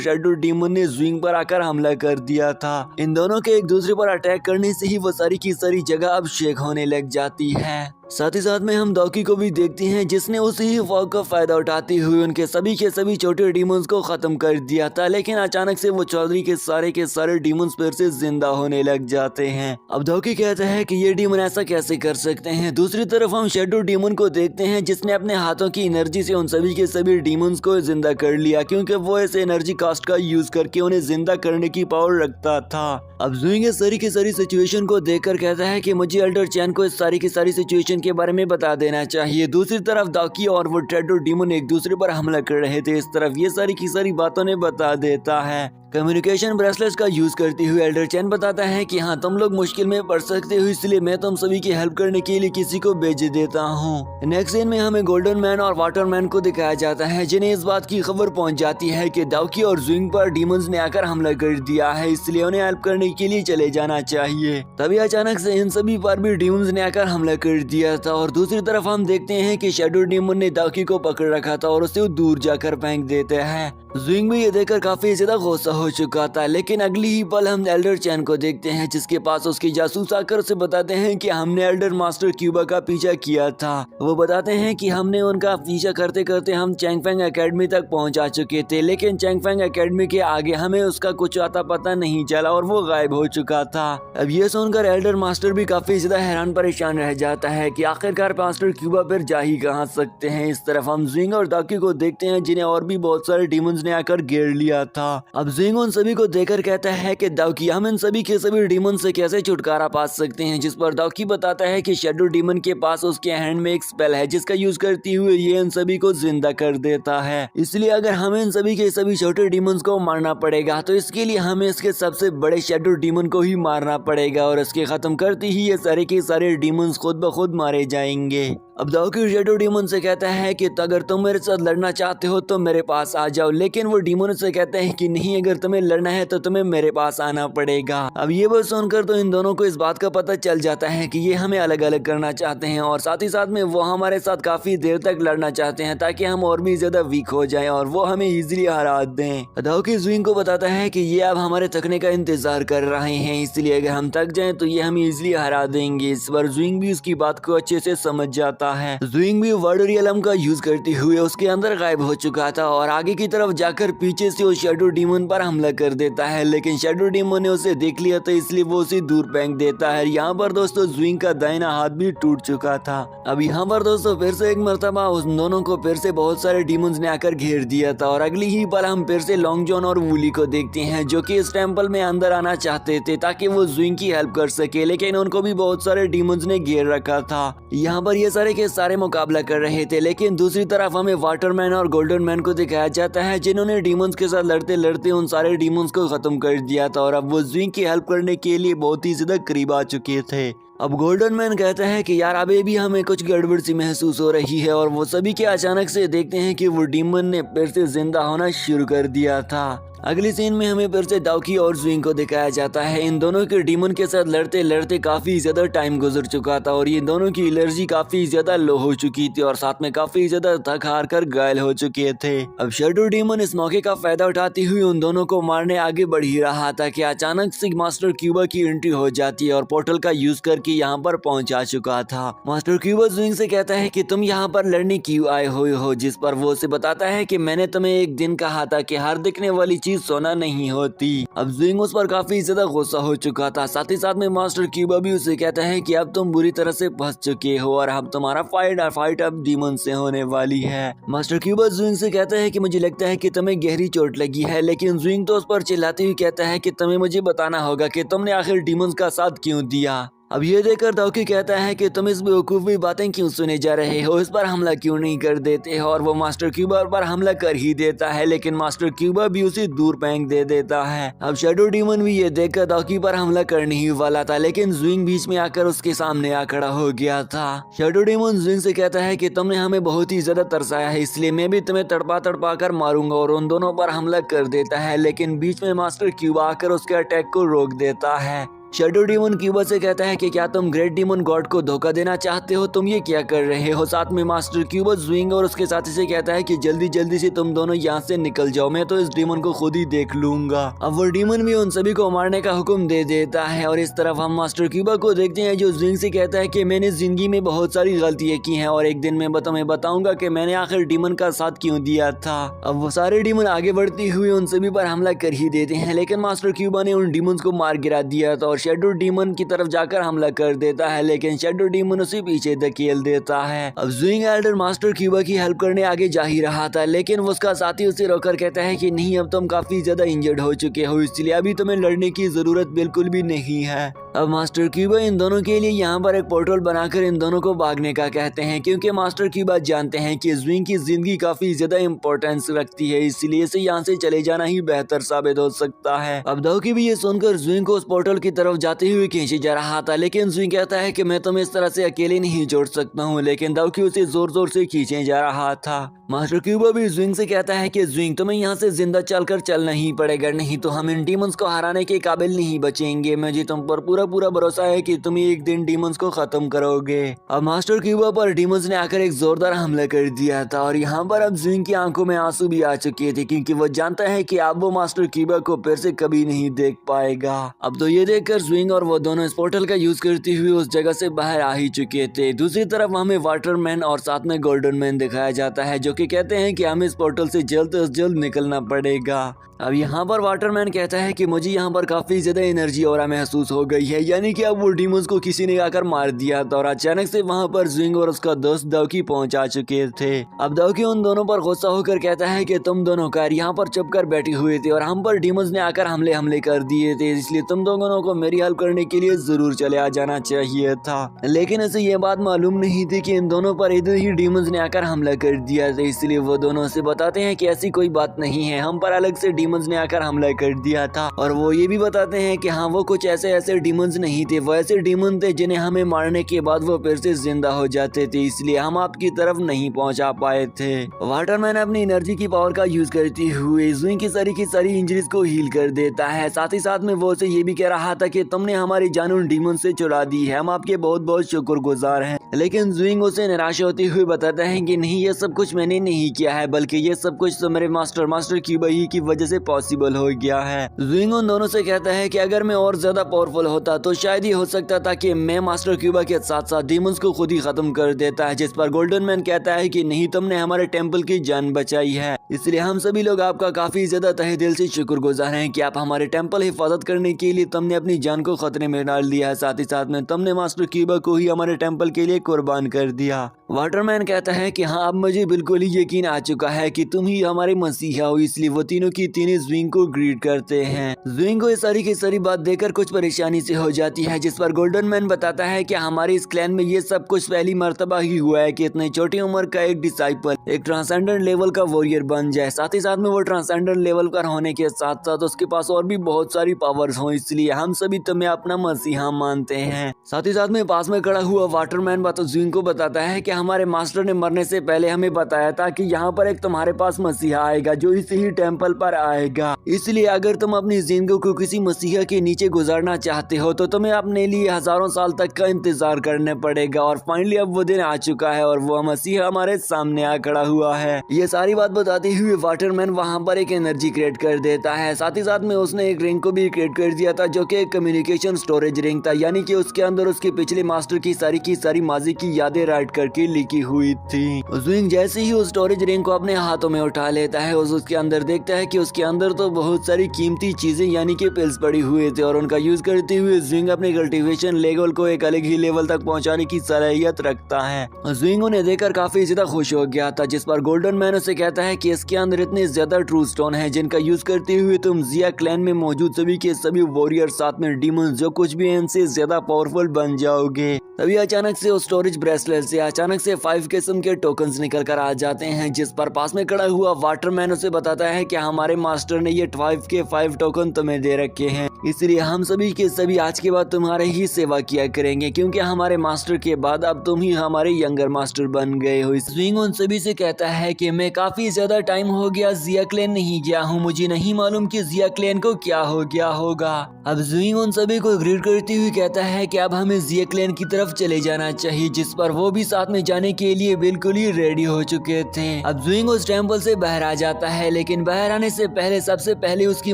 शैडो डीमन ने ज़ुइंग पर आकर हमला कर दिया था। इन दोनों के एक दूसरे पर अटैक करने से ही वो सारी की सारी जगह अब शेक होने लग जाती है। साथ ही साथ में हम दाओकी को भी देखते हैं जिसने उसी ही फॉग का फायदा उठाते हुए उनके सभी के सभी छोटे डीमंस को खत्म कर दिया था। लेकिन अचानक से वो चौधरी के सारे डीमंस फिर से जिंदा होने लग जाते हैं। अब दाओकी कहता है कि ये डीमन ऐसा कैसे कर सकते हैं। दूसरी तरफ हम शैडो डीमन को देखते हैं जिसने अपने हाथों की एनर्जी से उन सभी के सभी डीमंस को जिंदा कर लिया, क्योंकि वो इस एनर्जी कास्ट का यूज करके उन्हें जिंदा करने की पावर रखता था। अब ज़ुइंग इस सारी की सारी सिचुएशन को देखकर कहता है कि मुझे एल्डर चैन को इस सारी की सारी सिचुएशन के बारे में बता देना चाहिए। दूसरी तरफ दाओकी और वो शैडो डीमन एक दूसरे पर हमला कर रहे थे, इस तरफ ये सारी की सारी बातों ने बता देता है। कम्युनिकेशन ब्रेसलेट्स का यूज करते हुए एल्डर चैन बताता है कि हाँ तुम लोग मुश्किल में पड़ सकते हो, इसलिए मैं तुम सभी की हेल्प करने के लिए किसी को भेज देता हूँ। नेक्स्ट सीन में हमें गोल्डन मैन और वाटर मैन को दिखाया जाता है, जिन्हें इस बात की खबर पहुंच जाती है कि दाओकी और ज़ुइंग पर डीमंस ने आकर हमला कर दिया है, इसलिए उन्हें हेल्प करने के लिए चले जाना चाहिए। तभी अचानक से इन सभी पर भी डीमंस ने आकर हमला कर दिया था और दूसरी तरफ हम देखते हैं कि शैडो डीमन ने दाओकी को पकड़ रखा था और उसे दूर जाकर फेंक देते हैं। ज़ुइंग भी ये देखकर काफी ज्यादा गुस्सा हो चुका था, लेकिन अगली ही पल हम एल्डर चैन को देखते हैं जिसके पास उसके जासूस आकर उसे बताते हैं कि हमने एल्डर मास्टर क्यूबा का पीछा किया था। वो बताते हैं कि हमने उनका पीछा करते करते हम चैंगफेंग एकेडमी तक पहुंचा चुके थे, लेकिन चैंगफेंग एकेडमी के आगे हमें उसका कुछ आता पता नहीं चला और वो गायब हो चुका था। अब ये सुनकर एल्डर मास्टर भी काफी ज्यादा हैरान परेशान रह जाता है कि आखिरकार मास्टर क्यूबा फिर जा ही कहाँ सकते हैं। इस तरफ हम ज़ुइंग और दाओकी को देखते हैं जिन्हें और भी बहुत सारे डीमंस ने आकर घेर लिया था। अब ज़ुइंग उन सभी को देखकर कहता है कि दाओकी हम इन सभी के सभी डीमन से कैसे छुटकारा पा सकते हैं, जिस पर दाओकी बताता है कि शैडो डीमन के पास उसके हैंड में एक स्पेल है जिसका यूज करते हुए ये इन सभी को जिंदा कर देता है। इसलिए अगर हमें इन सभी के सभी छोटे डीमंस को मारना पड़ेगा तो इसके लिए हमें इसके सबसे बड़े शैडो डीमन को ही मारना पड़ेगा और इसके खत्म करते ही ये सारे के सारे डीमंस खुद ब खुद मारे जाएंगे। अब दाओकी शैडो डीमन से कहता है कि अगर तुम मेरे साथ लड़ना चाहते हो तो मेरे पास आ जाओ, लेकिन वो डीमन से कहते हैं कि नहीं, अगर तुम्हें लड़ना है तो तुम्हें मेरे पास आना पड़ेगा। अब ये बात सुनकर तो इन दोनों को इस बात का पता चल जाता है कि ये हमें अलग अलग करना चाहते हैं और साथ ही साथ में वो हमारे साथ काफी देर तक लड़ना चाहते हैं ताकि हम और भी ज्यादा वीक हो जाएं और वो हमें इजीली हरा दें। दाओकी ज़ुइंग को बताता है कि ये अब हमारे थकने का इंतजार कर रहे हैं, इसलिए अगर हम थक जाएं तो ये हमें इजीली हरा देंगे। इस पर ज़ुइंग भी उसकी बात को अच्छे से समझ जाता है। ज़ुइंग भी वर्ड रियलम का यूज करते हुए उसके अंदर गायब हो चुका था और आगे की तरफ जाकर पीछे से उस शैडो डीमन पर हमला कर देता है, लेकिन शैडो डीमन ने उसे देख लिया था इसलिए वो उसे दूर फेंक देता है। यहाँ पर दोस्तों ज़ुइंग का दाहिना हाथ भी टूट चुका था। अब यहाँ पर दोस्तों फिर से एक मर्तबा उस दोनों को फिर से बहुत सारे डीमंस ने आकर घेर दिया था और अगली ही पल हम फिर से लॉन्ग जॉन और वूली को देखते हैं जो कि इस टेम्पल में अंदर आना चाहते थे ताकि वो ज़ुइंग की हेल्प कर सके, लेकिन उनको भी बहुत सारे डीमंस ने घेर रखा था। यहाँ पर ये सारे के सारे मुकाबला कर रहे थे, लेकिन दूसरी तरफ हमें वाटरमैन और गोल्डन मैन को दिखाया जाता है जिन्होंने डीमंस के साथ लड़ते लड़ते उन सारे डीमंस को खत्म कर दिया था और अब वो ज़ुइंग की हेल्प करने के लिए बहुत ही ज्यादा करीब आ चुके थे। अब गोल्डन मैन कहता है कि यार अभी भी हमें कुछ गड़बड़ सी महसूस हो रही है और वो सभी के अचानक से देखते हैं कि वो डीमन ने फिर से जिंदा होना शुरू कर दिया था। अगली सीन में हमें फिर से डाउकी और ज़ुइंग को दिखाया जाता है। इन दोनों के डीमन के साथ लड़ते लड़ते काफी ज्यादा टाइम गुजर चुका था और ये दोनों की एनर्जी काफी ज्यादा लो हो चुकी थी और साथ में काफी ज्यादा थक हार कर घायल हो चुके थे। अब शैडो डीमन इस मौके का फायदा उठाती हुई उन दोनों को मारने आगे बढ़ ही रहा था कि अचानक से मास्टर क्यूबा की एंट्री हो जाती है और पोर्टल का यूज करके यहाँ पर पहुंचा चुका था। मास्टर क्यूबा ज़ुइंग से कहता है कि तुम यहाँ पर लड़ने क्यों आए हुए हो, जिस पर वो उसे बताता है कि मैंने तुम्हें एक दिन कहा था कि हर दिखने वाली चीज सोना नहीं होती। अब ज़ुइंग उस पर काफी ज्यादा गुस्सा हो चुका था। साथ ही साथ में मास्टर क्यूबा भी उसे कहता है कि अब तुम बुरी तरह से फंस चुके हो और अब तुम्हारा फाइट अब डीमन से होने वाली है। मास्टर क्यूबा ज़ुइंग से कहता है कि मुझे लगता है कि तुम्हें गहरी चोट लगी है, लेकिन ज़ुइंग तो उस पर चिल्लाते हुए कहता है कि तुम्हें मुझे बताना होगा कि तुमने आखिर डीमन का साथ क्यों दिया। अब ये देखकर डाउकी कहता है कि तुम इस बेवकूफ़ी बातें क्यों सुने जा रहे हो, इस पर हमला क्यों नहीं कर देते हो, और वो मास्टर क्यूबा पर हमला कर ही देता है, लेकिन मास्टर क्यूबा भी उसे दूर फेंक दे देता है। अब शैडो डीमन भी ये देखकर डाउकी पर हमला करने ही वाला था, लेकिन ज़ुइंग बीच में आकर उसके सामने आ खड़ा हो गया था। शैडो डीमन ज़ुइंग से कहता है कि तुमने हमें बहुत ही ज्यादा तरसाया है, इसलिए मैं भी तुम्हें तड़पा कर मारूंगा, और उन दोनों पर हमला कर देता है, लेकिन बीच में मास्टर क्यूबा आकर उसके अटैक को रोक देता है। शैडो डीमन क्यूबा से कहता है कि क्या तुम ग्रेट डीमन गॉड को धोखा देना चाहते हो, तुम ये क्या कर रहे हो। साथ में मास्टर क्यूबा ज़ुइंग और उसके साथी से कहता है कि जल्दी से तुम दोनों यहाँ से निकल जाओ, मैं तो इस डीमन को खुद ही देख लूंगा। अब वो डीमन भी उन सभी को मारने का हुक्म दे देता है और इस तरफ हम मास्टर क्यूबा को देखते हैं जो ज़ुइंग से कहता है कि मैंने जिंदगी में बहुत सारी गलतियाँ की हैं और एक दिन मैं तुम्हें बताऊंगा कि मैंने आखिर डीमन का साथ क्यों दिया था। अब वो सारे डीमन आगे बढ़ते हुए उन सभी पर हमला कर ही देते हैं, लेकिन मास्टर क्यूबा ने उन डीमन को मार गिरा दिया था और शैडो डीमन की तरफ जाकर हमला कर देता है, लेकिन शैडो डीमन उसे पीछे धकेल देता है। अब ज़ुइंग एल्डर मास्टर क्यूबा की हेल्प करने आगे जा ही रहा था, लेकिन उसका साथी उसे रोककर कहता है कि नहीं, अब तुम काफी ज्यादा इंजर्ड हो चुके हो, इसलिए अभी तुम्हें लड़ने की जरूरत बिल्कुल भी नहीं है। अब मास्टर क्यूबा इन दोनों के लिए यहाँ पर एक पोर्टल बनाकर इन दोनों को भागने का कहते हैं, क्योंकि मास्टर क्यूबा जानते हैं कि ज़ुइंग की जिंदगी काफी ज्यादा इम्पोर्टेंस रखती है, इसलिए से यहाँ से चले जाना ही बेहतर साबित हो सकता है। अब डाउकी भी ये सुनकर ज़ुइंग को उस पोर्टल की तरफ जाते हुए खींचे जा रहा था, लेकिन ज़ुइंग कहता है कि मैं तुम्हें इस तरह से अकेले नहीं छोड़ सकता हूँ, लेकिन डाउकी उसे जोर से खींचे जा रहा था। मास्टर क्यूबा भी ज़ुइंग से कहता है कि ज़ुइंग तुम्हें यहाँ से जिंदा चलकर चलना ही पड़ेगा, नहीं तो हम इन डीमंस को हराने के काबिल नहीं बचेंगे। मुझे तुम पर पूरा भरोसा है कि तुम एक दिन डीमंस को खत्म करोगे। अब मास्टर क्यूबा पर डीमंस ने आकर एक जोरदार हमला कर दिया था और यहाँ पर अब ज़ुइंग की आंखों में आंसू भी आ चुके थे, क्योंकि वो जानता है कि अब वो मास्टर क्यूबा को फिर से कभी नहीं देख पाएगा। अब तो ये देखकर ज़ुइंग और वो दोनों इस पोर्टल का यूज करते हुए उस जगह से बाहर आ ही चुके थे। दूसरी तरफ हमें वाटरमैन और साथ में गोल्डन मैन दिखाया जाता है, जो कि कहते हैं कि हमें इस पोर्टल से जल्द से जल्द निकलना पड़ेगा। अब यहाँ पर वाटरमैन कहता है कि मुझे यहाँ पर काफी ज्यादा एनर्जी और महसूस हो गई है, यानी कि अब वो डीमंस को किसी ने आकर मार दिया था और अचानक से वहाँ पर ज़ुइंग और उसका दोस्त डाउकी पहुँचा चुके थे। अब डाउकी उन दोनों पर गुस्सा होकर कहता है कि तुम दोनों कार यहाँ पर चुप कर बैठे हुए थे और हम पर डीमंस ने आकर हमले कर दिए थे, इसलिए तुम दोनों को मेरी हेल्प करने के लिए जरूर चले आ जाना चाहिए था। लेकिन इसे ये बात मालूम नहीं थी कि इन दोनों पर इधर ही डीमंस ने आकर हमला कर दिया था, इसलिए वो दोनों से बताते हैं कि ऐसी कोई बात नहीं है, हम पर अलग से डीमंस ने आकर हमला कर दिया था। और वो ये भी बताते हैं कि हाँ, वो कुछ ऐसे डीमंस नहीं थे, वो ऐसे डीमन थे जिन्हें हमें मारने के बाद वो फिर से जिंदा हो जाते थे, इसलिए हम आपकी तरफ नहीं पहुंचा पाए थे। वाटरमैन अपनी एनर्जी की पावर का यूज करते हुए ज़ुइंग की सारी इंजरीज को हील कर देता है। साथ ही साथ में वो उसे ये भी कह रहा था कि तुमने हमारी जान उन डीमन से चुरा दी है, हम आपके बहुत शुक्रगुजार हैं। लेकिन ज़ुइंग उसे निराश होते हुए बताता है कि नहीं, ये सब कुछ मैंने नहीं किया है, बल्कि ये सब कुछ तो मेरे मास्टर क्यूबा ही की वजह से पॉसिबल हो गया है। ज़ुइंग उन दोनों से कहता है कि अगर मैं और ज्यादा पावरफुल होता तो शायद ही हो सकता था कि मैं मास्टर क्यूबा के साथ साथ डीमंस को खुद ही खत्म कर देता है। जिस पर गोल्डन मैन कहता है कि नहीं, तुमने हमारे टेम्पल की जान बचाई है, इसलिए हम सभी लोग आपका काफी ज्यादा तहे दिल से शुक्रगुजार हैं कि आप हमारे टेम्पल हिफाजत करने के लिए तुमने अपनी जान को खतरे में डाल दिया है, साथ ही साथ में तुमने मास्टर क्यूबा को ही हमारे टेम्पल के लिए कुर्बान कर दिया। वाटरमैन कहता है कि हाँ, अब मुझे बिल्कुल ही यकीन आ चुका है कि तुम ही हमारे मसीहा हो, इसलिए वो तीनों की तीनों ज़ुइंग को ग्रीट करते हैं। ज़ुइंग को ये सारी की सारी बात देखकर कुछ परेशानी से हो जाती है, जिस पर गोल्डन मैन बताता है कि हमारे इस क्लैन में ये सब कुछ पहली मर्तबा ही हुआ है कि इतनी छोटी उम्र का एक डिसाइपल एक ट्रांसेंडेंट लेवल का वॉरियर बन जाए, साथ ही साथ में वो ट्रांसेंडेंट लेवल का होने के साथ साथ उसके पास और भी बहुत सारी पावर्स हो, इसलिए हम सभी तुम्हें अपना मसीहा मानते हैं। साथ ही साथ में पास में खड़ा हुआ वाटरमैन ज़ुइंग को बताता है कि हमारे मास्टर ने मरने से पहले हमें बताया था कि यहाँ पर एक तुम्हारे पास मसीहा आएगा जो इसी ही टेम्पल पर आएगा। जाएगा। इसलिए अगर तुम अपनी जिंदगी को किसी मसीहा के नीचे गुजारना चाहते हो तो तुम्हें अपने लिए हजारों साल तक का इंतजार करने पड़ेगा। और फाइनली अब वो दिन आ चुका है और वो मसीहा हमारे सामने आ खड़ा हुआ है। ये सारी बात बताते हुए वाटरमैन वहाँ पर एक एनर्जी क्रिएट कर देता है। साथ ही साथ में उसने एक रिंग को भी क्रिएट कर दिया था जो कि एक कम्युनिकेशन स्टोरेज रिंग था, यानी कि उसके अंदर उसके पिछले मास्टर की सारी माजी की यादें राइट करके लिखी हुई थी। ज़ुइंग जैसे ही उस स्टोरेज रिंग को अपने हाथों में उठा लेता है उसके अंदर देखता है कि उसके अंदर तो बहुत सारी कीमती चीजें यानी कि पिल्स पड़ी हुए थे और उनका यूज करते हुए ज़ुइंग अपने कल्टीवेशन लेवल को एक अलग ही लेवल तक पहुंचाने की सलाहियत रखता है। ज़ुइंग उन्हें देखकर काफी ज्यादा खुश हो गया था, जिस पर गोल्डन मैन उसे कहता है कि इसके अंदर इतने ज्यादा ट्रू स्टोन है जिनका यूज करते हुए तुम जिया क्लैन में मौजूद सभी के सभी वॉरियर साथ में डीमन जो कुछ भी है इनसे ज्यादा पावरफुल बन जाओगे। तभी अचानक से उस स्टोरेज ब्रेसलेट से अचानक से 5 किस्म के टोकन्स निकल कर आ जाते हैं, जिस पर पास में खड़ा हुआ वाटरमैन उसे बताता है कि हमारे मास्टर ने ये 5 के 5 टोकन तुम्हें दे रखे हैं, इसलिए हम सभी के सभी आज के बाद तुम्हारे ही सेवा किया करेंगे क्योंकि हमारे मास्टर के बाद अब तुम ही हमारे यंगर मास्टर बन गए हो। ज़ुइंग उन सभी से कहता है कि मैं काफी ज्यादा टाइम हो गया जिया क्लैन नहीं गया हूँ, मुझे नहीं मालूम कि जिया क्लैन को क्या हो गया होगा। अब ज़ुइंग उन सभी को ग्रीट करते हुए कहता है कि अब हमें जिया क्लैन की तरफ चले जाना चाहिए, जिस पर वो भी साथ में जाने के लिए बिल्कुल ही रेडी हो चुके थे। अब ज़ुइंग उस टेम्पल से बाहर आ जाता है, लेकिन बाहर आने से पहले सबसे पहले उसकी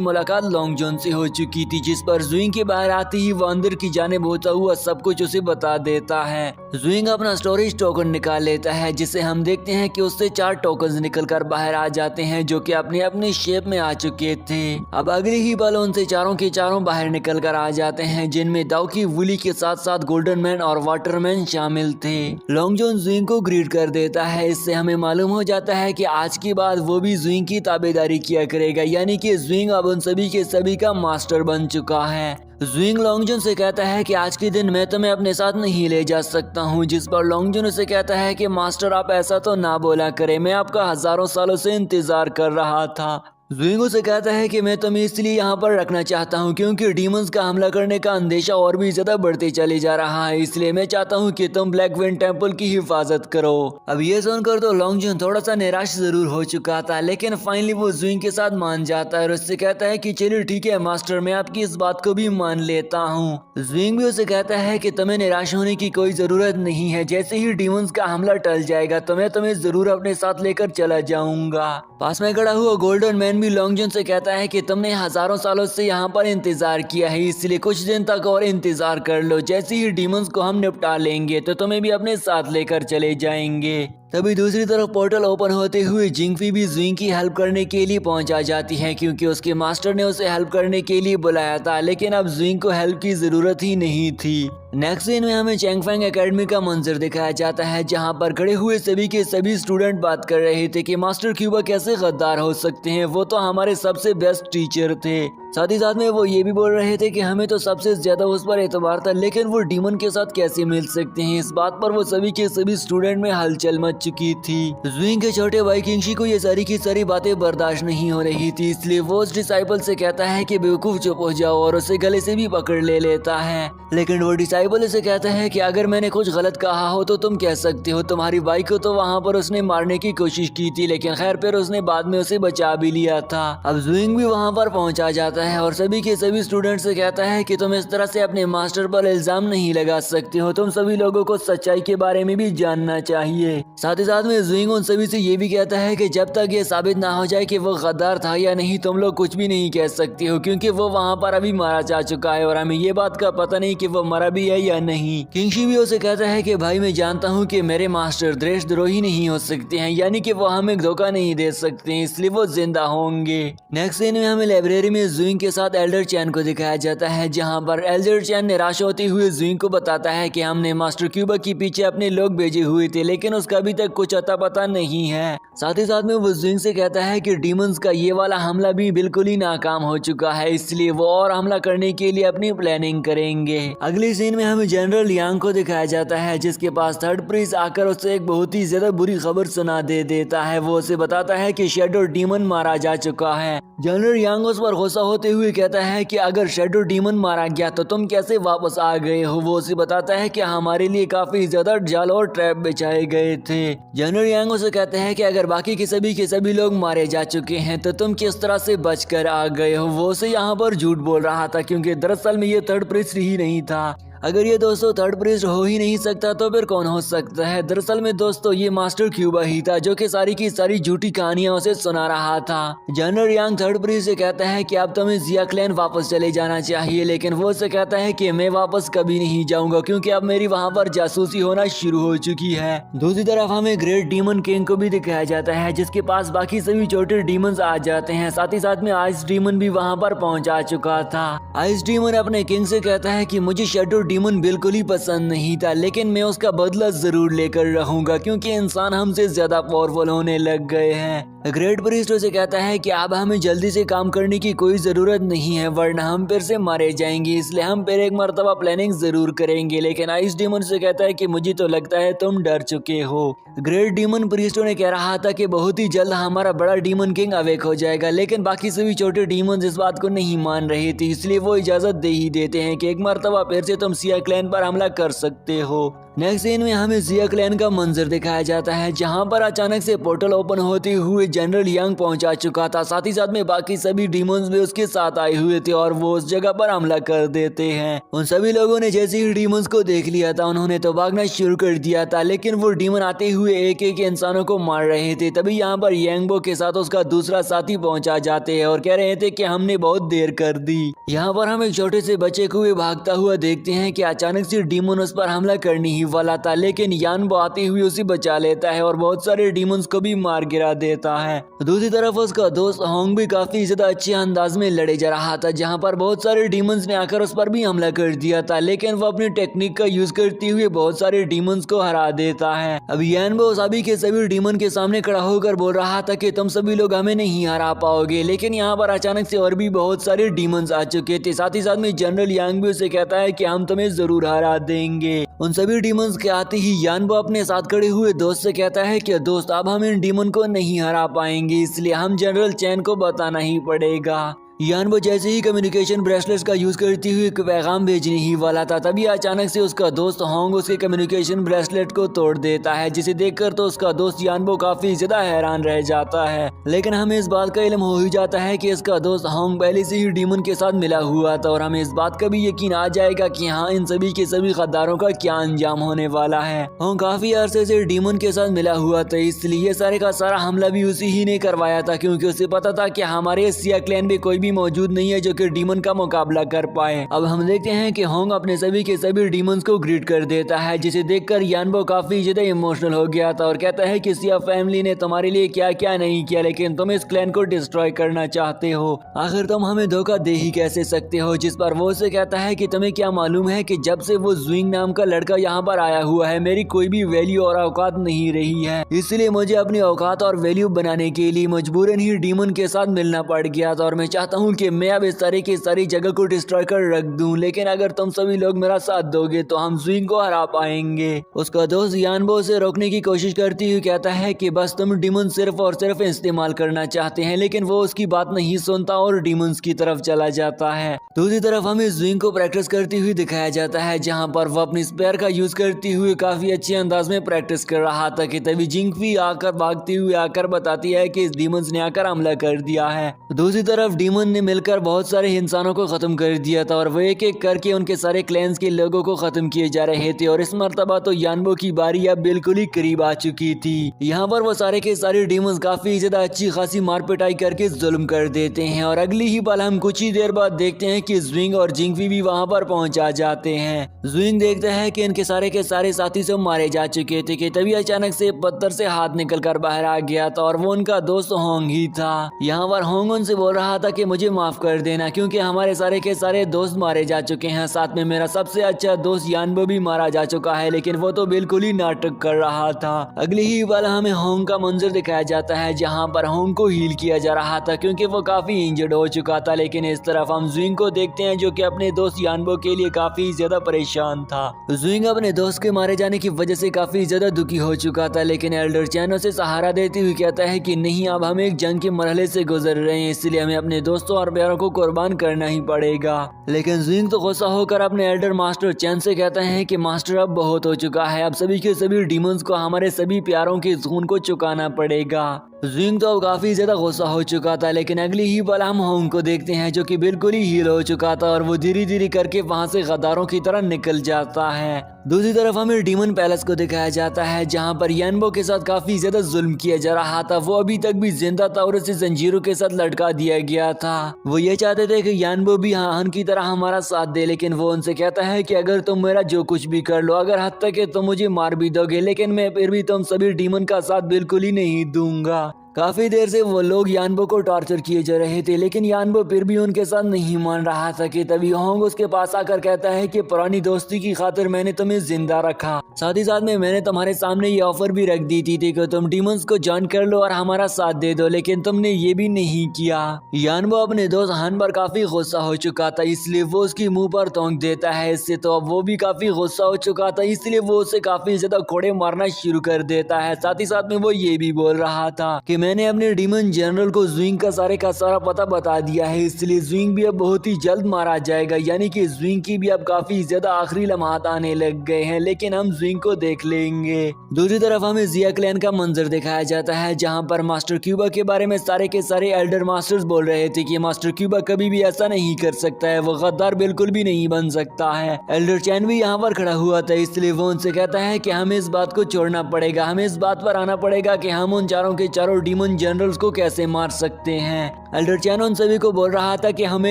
मुलाकात लॉन्ग जॉन से हो चुकी थी, जिस पर ज़ुइंग के बाहर आते ही वो अंदर की जानिब होता हुआ सब कुछ उसे बता देता है। ज़ुइंग अपना स्टोरेज टोकन निकाल लेता है, जिसे हम देखते हैं कि उससे 4 टोकन निकल कर बाहर आ जाते हैं जो कि अपने अपने शेप में आ चुके थे। अब अगले ही पल उनसे चारों के चारों बाहर निकल कर आ जाते हैं, जिनमें दाऊ की वुली के साथ साथ गोल्डन मैन और वाटरमैन शामिल थे। लॉन्ग जॉन ज़ुइंग को ग्रीट कर देता है, इससे हमें मालूम हो जाता है कि आज के बाद वो भी ज़ुइंग की ताबेदारी किया करेगा, यानी कि ज़ुइंग अब उन सभी के सभी का मास्टर बन चुका है। ज़ुइंग लॉन्ग जॉन से कहता है कि आज के दिन मैं तुम्हें अपने साथ नहीं ले जा सकता हूँ, जिस पर लॉन्ग जॉन उसे कहता है कि मास्टर आप ऐसा तो ना बोला करे, मैं आपका हजारों सालों से इंतजार कर रहा था। ज़ुइंग उसे कहता है कि मैं तुम्हें इसलिए यहाँ पर रखना चाहता हूँ क्योंकि डीमंस का हमला करने का अंदेशा और भी ज्यादा बढ़ते चले जा रहा है, इसलिए मैं चाहता हूँ कि तुम ब्लैक विंड टेम्पल की हिफाजत करो। अब ये सुनकर तो लॉन्ग जॉन थोड़ा सा निराश जरूर हो चुका था, लेकिन फाइनली वो ज़ुइंग के साथ मान जाता है और उससे कहता है कि चलिए ठीक है मास्टर, मैं आपकी इस बात को भी मान लेता हूँ। ज़ुइंग भी उसे कहता है कि तुम्हें निराश होने की कोई जरूरत नहीं है, जैसे ही डीमंस का हमला टल जाएगा तो मैं तुम्हें जरूर अपने साथ लेकर चला जाऊंगा। पास में खड़ा हुआ गोल्डन मैन भी लॉन्ग जॉन से कहता है कि तुमने हजारों सालों से यहाँ पर इंतजार किया है, इसलिए कुछ दिन तक और इंतजार कर लो, जैसे ही डीमंस को हम निपटा लेंगे तो तुम्हें भी अपने साथ लेकर चले जाएंगे। तभी दूसरी तरफ पोर्टल ओपन होते हुए जिंगफी भी ज़ुइंग की हेल्प करने के लिए पहुंचा जाती है, क्योंकि उसके मास्टर ने उसे हेल्प करने के लिए बुलाया था, लेकिन अब ज़ुइंग को हेल्प की जरूरत ही नहीं थी। नेक्स्ट सीन में हमें चैंगफेंग एकेडमी का मंजर दिखाया जाता है, जहां पर खड़े हुए सभी के सभी स्टूडेंट बात कर रहे थे कि मास्टर क्यूबा कैसे गद्दार हो सकते हैं, वो तो हमारे सबसे बेस्ट टीचर थे। साथ ही साथ में वो ये भी बोल रहे थे कि हमें तो सबसे ज्यादा उस पर एतबार था, लेकिन वो डीमन के साथ कैसे मिल सकते हैं। इस बात पर वो सभी के सभी स्टूडेंट में हलचल मच चुकी थी। ज़ुइंग के छोटे भाई किंगशी को ये सारी की सारी बातें बर्दाश्त नहीं हो रही थी, इसलिए वो उस डिसाइपल से कहता है कि बेवकूफ चुप हो जाओ और उसे गले से भी पकड़ ले लेता है। लेकिन वो डिसाइपल उसे कहता है कि अगर मैंने कुछ गलत कहा हो तो तुम कह सकते हो, तुम्हारी भाई को तो वहाँ पर उसने मारने की कोशिश की थी, लेकिन खैर फिर उसने बाद में उसे बचा भी लिया था। अब ज़ुइंग भी वहाँ पर पहुँचा जाता है और सभी के सभी स्टूडेंट से कहता है कि तुम इस तरह से अपने मास्टर पर इल्जाम नहीं लगा सकते हो, तुम सभी लोगों को सच्चाई के बारे में भी जानना चाहिए। साथ ही साथ में ज़ुइंग उन सभी से ये भी कहता है कि जब तक ये साबित ना हो जाए कि वो गद्दार था या नहीं, तुम लोग कुछ भी नहीं कह सकते हो, क्योंकि वो वहाँ पर अभी मारा जा चुका है और हमें ये बात का पता नहीं कि वो मरा भी है या नहीं। किंगशी भी उसे कहता है कि भाई मैं जानता हूँ कि मेरे मास्टर देशद्रोही नहीं हो सकते हैं, यानी कि वो हमें धोखा नहीं दे सकते हैं, इसलिए वो जिंदा होंगे। नेक्स्ट सीन में हमें लाइब्रेरी में ज़ुइंग के साथ एल्डर चैन को दिखाया जाता है, जहाँ पर एल्डर चैन निराश होते हुए ज़ुइंग को बताता है कि हमने मास्टर क्यूबा के पीछे अपने लोग भेजे हुए थे, लेकिन उसका अभी तक कुछ अता पता नहीं है। साथ ही साथ में वो ज़ुइंग से कहता है कि डीमंस का ये वाला हमला भी बिल्कुल ही नाकाम हो चुका है, इसलिए वो और हमला करने के लिए अपनी प्लानिंग करेंगे। अगली सीन में हमें जनरल यांग को दिखाया जाता है, जिसके पास थर्ड प्रीस्ट आकर उसे एक बहुत ही ज्यादा बुरी खबर सुना देता है। वो उसे बताता है कि शैडो डीमन मारा जा चुका है। जनरल यांग उस पर गुस्सा होते होते हुए कहता है कि अगर शैडो डीमन मारा गया तो तुम कैसे वापस आ गए हो। वो उसे बताता है कि हमारे लिए काफी ज्यादा जाल और ट्रैप बिछाए गए थे। जनरल यांग उसे कहते हैं कि अगर बाकी के सभी लोग मारे जा चुके हैं तो तुम किस तरह से बचकर आ गए हो। वो उसे यहाँ पर झूठ बोल रहा था क्योंकि दरअसल में ये थर्ड प्रीस्ट ही नहीं था। अगर ये दोस्तों थर्ड प्रीस्ट हो ही नहीं सकता तो फिर कौन हो सकता है। दरअसल में दोस्तों ये मास्टर क्यूबा ही था जो कि सारी की सारी झूठी कहानियां उसे सुना रहा था। जनरल यांग थर्ड प्रीस्ट से कहता है कि अब तुम्हें जिया क्लैन वापस चले जाना चाहिए, लेकिन वो उसे कहता है कि मैं वापस कभी नहीं जाऊंगा क्योंकि अब मेरी वहाँ पर जासूसी होना शुरू हो चुकी है। दूसरी तरफ हमें ग्रेट डीमन किंग को भी दिखाया जाता है जिसके पास बाकी सभी छोटे डीमंस आ जाते हैं। साथ ही साथ में आइस डीमन भी वहाँ पर पहुँचा चुका था। आइस डीमन अपने किंग से कहता है कि मुझे शैडो डीमन बिल्कुल ही पसंद नहीं था, लेकिन मैं उसका बदला जरूर लेकर रहूंगा क्योंकि इंसान हमसे ज्यादा पावरफुल होने लग गए हैं। ग्रेट प्रीस्ट उसे कहता है कि अब हमें जल्दी से काम करने की कोई जरूरत नहीं है वरना हम फिर से मारे जाएंगे, इसलिए हम फिर एक मर्तबा प्लानिंग जरूर करेंगे। लेकिन आइस डीमन से कहता है कि मुझे तो लगता है तुम डर चुके हो। ग्रेट डीमन प्रीस्टों ने कह रहा था कि बहुत ही जल्द हमारा बड़ा डीमन किंग अवेक हो जाएगा, लेकिन बाकी सभी छोटे डीमन इस बात को नहीं मान रहे थे, इसलिए वो इजाजत दे ही देते हैं कि एक मर्तबा फिर से तुम सिया क्लैन पर हमला कर सकते हो। नेक्स्ट सीन में हमें जिया क्लैन का मंजर दिखाया जाता है जहां पर अचानक से पोर्टल ओपन होते हुए जनरल यांग पहुंचा चुका था। साथ ही साथ में बाकी सभी डीमंस भी उसके साथ आए हुए थे और वो उस जगह पर हमला कर देते हैं। उन सभी लोगों ने जैसे ही डीमंस को देख लिया था उन्होंने तो भागना शुरू कर दिया था, लेकिन वो डीमन आते हुए एक एक इंसानों को मार रहे थे। तभी यहाँ पर यांगबो के साथ उसका दूसरा साथी पहुंचा जाते हैं और कह रहे थे कि हमने बहुत देर कर दी। यहाँ पर हम एक छोटे से बच्चे को भी भागता हुआ देखते हैं कि अचानक से डीमन उस पर हमला करने ही वाला था, लेकिन यानबो आते हुए उसे बचा लेता है और बहुत सारे डीमंस को भी मार गिरा देता है। दूसरी तरफ उसका दोस्त होंग भी काफी ज्यादा अच्छे अंदाज में लड़े जा रहा था जहाँ पर बहुत सारे डीमंस ने आकर उस पर भी हमला कर दिया था, लेकिन वो अपनी टेक्निक का यूज करते हुए बहुत सारे डीमंस को हरा देता है। अब यानबो सभी के सभी डीमन के सामने खड़ा होकर बोल रहा था कि तुम सभी लोग हमें नहीं हरा पाओगे, लेकिन यहाँ पर अचानक से और भी बहुत सारे डीमंस आ चुके थे। साथ ही साथ में जनरल यांग भी उसे कहता है कि हम तुम्हें जरूर हरा देंगे। उन सभी डीमंस के आते ही यानबो अपने साथ खड़े हुए दोस्त से कहता है कि दोस्त अब हम इन डीमन को नहीं हरा पाएंगे, इसलिए हम जनरल चैन को बताना ही पड़ेगा। यानबो जैसे ही कम्युनिकेशन ब्रेसलेट्स का यूज करती हुई एक पैगाम भेजने ही वाला था तभी अचानक से उसका दोस्त होंग उसके कम्युनिकेशन ब्रेसलेट को तोड़ देता है, जिसे देखकर तो उसका दोस्त यानबो काफी ज्यादा हैरान रह जाता है। लेकिन हमें इस बात का इल्म हो ही जाता है कि इसका दोस्त होंग पहले से ही डीमन के साथ मिला हुआ था और हमें इस बात का भी यकीन आ जाएगा कि हाँ इन सभी के सभी गद्दारों का क्या अंजाम होने वाला है। होंग काफी अरसे से डीमन के साथ मिला हुआ था, इसलिए ये सारे का सारा हमला भी उसी ही ने करवाया था क्योंकि उसे पता था कि हमारे सिया क्लैन में कोई भी मौजूद नहीं है जो कि डीमन का मुकाबला कर पाए। अब हम देखते हैं कि होंग अपने सभी के सभी डीमंस को ग्रीट कर देता है, जिसे देखकर यानबो काफी ज्यादा इमोशनल हो गया था और कहता है कि सिया फैमिली ने तुम्हारे लिए क्या क्या नहीं किया, लेकिन तुम इस क्लैन को डिस्ट्रॉय करना चाहते हो। आखिर तुम हमें धोखा दे ही कैसे सकते हो। जिस पर वो उसे कहता है कि तुम्हें क्या मालूम है कि जब से वो जुइंग नाम का लड़का यहाँ पर आया हुआ है मेरी कोई भी वैल्यू और औकात नहीं रही है, इसलिए मुझे अपनी औकात और वैल्यू बनाने के लिए मजबूरन ही डीमन के साथ मिलना पड़ गया था और मैं चाहता हूँ कि मैं अब इस तरह की सारी जगह को डिस्ट्रॉय कर रख दूं, लेकिन अगर तुम सभी लोग मेरा साथ दोगे तो हम जुइंग को हरा पाएंगे। उसका दोस्त यानबो उसे रोकने की कोशिश करती हुई कहता है कि बस तुम डीमन सिर्फ और सिर्फ इस्तेमाल करना चाहते हैं, लेकिन वो उसकी बात नहीं सुनता और डीमंस की तरफ चला जाता है। दूसरी तरफ हमें जुइंग को प्रैक्टिस करती हुई दिखाया जाता है जहाँ पर वो अपनी स्पेयर का यूज करती हुई काफी अच्छे अंदाज में प्रैक्टिस कर रहा था कि तभी जिंगफी आकर भागती हुई आकर बताती है कि इस डीमंस ने आकर हमला कर दिया है। दूसरी तरफ डीमन ने मिलकर बहुत सारे इंसानों को खत्म कर दिया था और वो एक एक करके उनके सारे क्लैंस के लोगों को खत्म किए जा रहे थे और इस मर्तबा तो यानबो की बारी अब बिल्कुल ही करीब आ चुकी थी। यहाँ पर वो सारे के सारे डीमंस काफी ज्यादा अच्छी खासी मार पिटाई करके जुल्म कर देते हैं और अगली ही पल हम कुछ ही देर बाद देखते हैं कि जुइंग और जिंगफी भी वहाँ पर पहुँचा जाते हैं। जुइंग देखता है कि इनके सारे के सारे साथी सब मारे जा चुके थे कि तभी अचानक से पत्थर से हाथ निकल कर बाहर आ गया था और वो उनका दोस्त होंग ही था। यहाँ पर होंग उनसे बोल रहा था कि मुझे माफ कर देना क्योंकि हमारे सारे के सारे दोस्त मारे जा चुके हैं, साथ में मेरा सबसे अच्छा दोस्त यानबो भी मारा जा चुका है, लेकिन वो तो बिल्कुल ही नाटक कर रहा था। अगली ही पल हमें होंग का मंजर दिखाया जाता है जहाँ पर होंग को हील किया जा रहा था क्योंकि वो काफी इंजर्ड हो चुका था, लेकिन इस तरफ हम जुइंग को देखते हैं जो कि अपने दोस्त यानबो के लिए काफी ज्यादा परेशान था। जुइंग अपने दोस्त के मारे जाने की वजह से काफी ज्यादा दुखी हो चुका था, लेकिन एल्डर चैन उसे सहारा देते हुए कहता है कि नहीं अब हम एक जंग के मरहले से गुजर रहे हैं, इसलिए हमें अपने दोस्त दोस्तों और प्यारों को कुर्बान करना ही पड़ेगा। लेकिन ज़ुइंग तो गुस्सा होकर अपने एल्डर मास्टर चैन से कहते हैं कि मास्टर अब बहुत हो चुका है, अब सभी के सभी डीमंस को हमारे सभी प्यारों के खून को चुकाना पड़ेगा। ज़ुइंग तो अब काफी ज्यादा गुस्सा हो चुका था, लेकिन अगली ही पल हम होंग को देखते हैं जो कि बिल्कुल ही हील हो चुका था और वो धीरे धीरे करके वहां से गद्दारों की तरह निकल जाता है। दूसरी तरफ हमें डीमन पैलेस को दिखाया जाता है जहां पर यानबो के साथ काफी ज्यादा जुल्म किया जा रहा था। वो अभी तक भी जिंदा था और उसे जंजीरों के साथ लटका दिया गया था। वो ये चाहते थे कि यानबो भी हान की तरह हमारा साथ दे, लेकिन वो उनसे कहता है कि अगर तुम मेरा जो कुछ भी कर लो, अगर हद तक तुम मुझे मार भी दोगे, लेकिन मैं फिर भी तुम सभी डीमन का साथ बिल्कुल ही नहीं दूंगा। काफी देर से वो लोग यानबो को टॉर्चर किए जा रहे थे, लेकिन यानबो फिर भी उनके साथ नहीं मान रहा था कि तभी होंग उसके पास आकर कहता है कि पुरानी दोस्ती की खातिर मैंने तुम्हें जिंदा रखा, साथ ही साथ में मैंने तुम्हारे सामने ये ऑफर भी रख दी थी कि तुम डीमंस को ज्वाइन कर लो और हमारा साथ दे दो, लेकिन तुमने ये भी नहीं किया। यानबो अपने दोस्त हान पर काफी गुस्सा हो चुका था, इसलिए वो उसकी मुंह पर तोंक देता है। इससे तो अब वो भी काफी गुस्सा हो चुका था, इसलिए वो उसे काफी ज्यादा कोड़े मारना शुरू कर देता है। साथ ही साथ में वो ये भी बोल रहा था कि मैंने अपने डीमन जनरल को ज़ुइंग का सारा पता बता दिया है, इसलिए ज़ुइंग भी अब बहुत ही जल्द मारा जाएगा। यानी कि ज़ुइंग की भी अब काफी ज्यादा आखिरी लम्हात आने लग गए हैं, लेकिन हम ज़ुइंग को देख लेंगे। दूसरी तरफ हमें जिया क्लैन का मंजर दिखाया जाता है जहां पर मास्टर क्यूबा के बारे में सारे के सारे एल्डर मास्टर्स बोल रहे थे कि मास्टर क्यूबा कभी भी ऐसा नहीं कर सकता है, वो गद्दार बिल्कुल भी नहीं बन सकता है। एल्डर चैन भी यहाँ पर खड़ा हुआ था, इसलिए वो उनसे कहता है कि हमें इस बात को छोड़ना पड़ेगा, हमें इस बात पर आना पड़ेगा कि हम उन चारों के चारों डीमन जनरल्स को कैसे मार सकते हैं। एल्डर चैन उन सभी को बोल रहा था कि हमें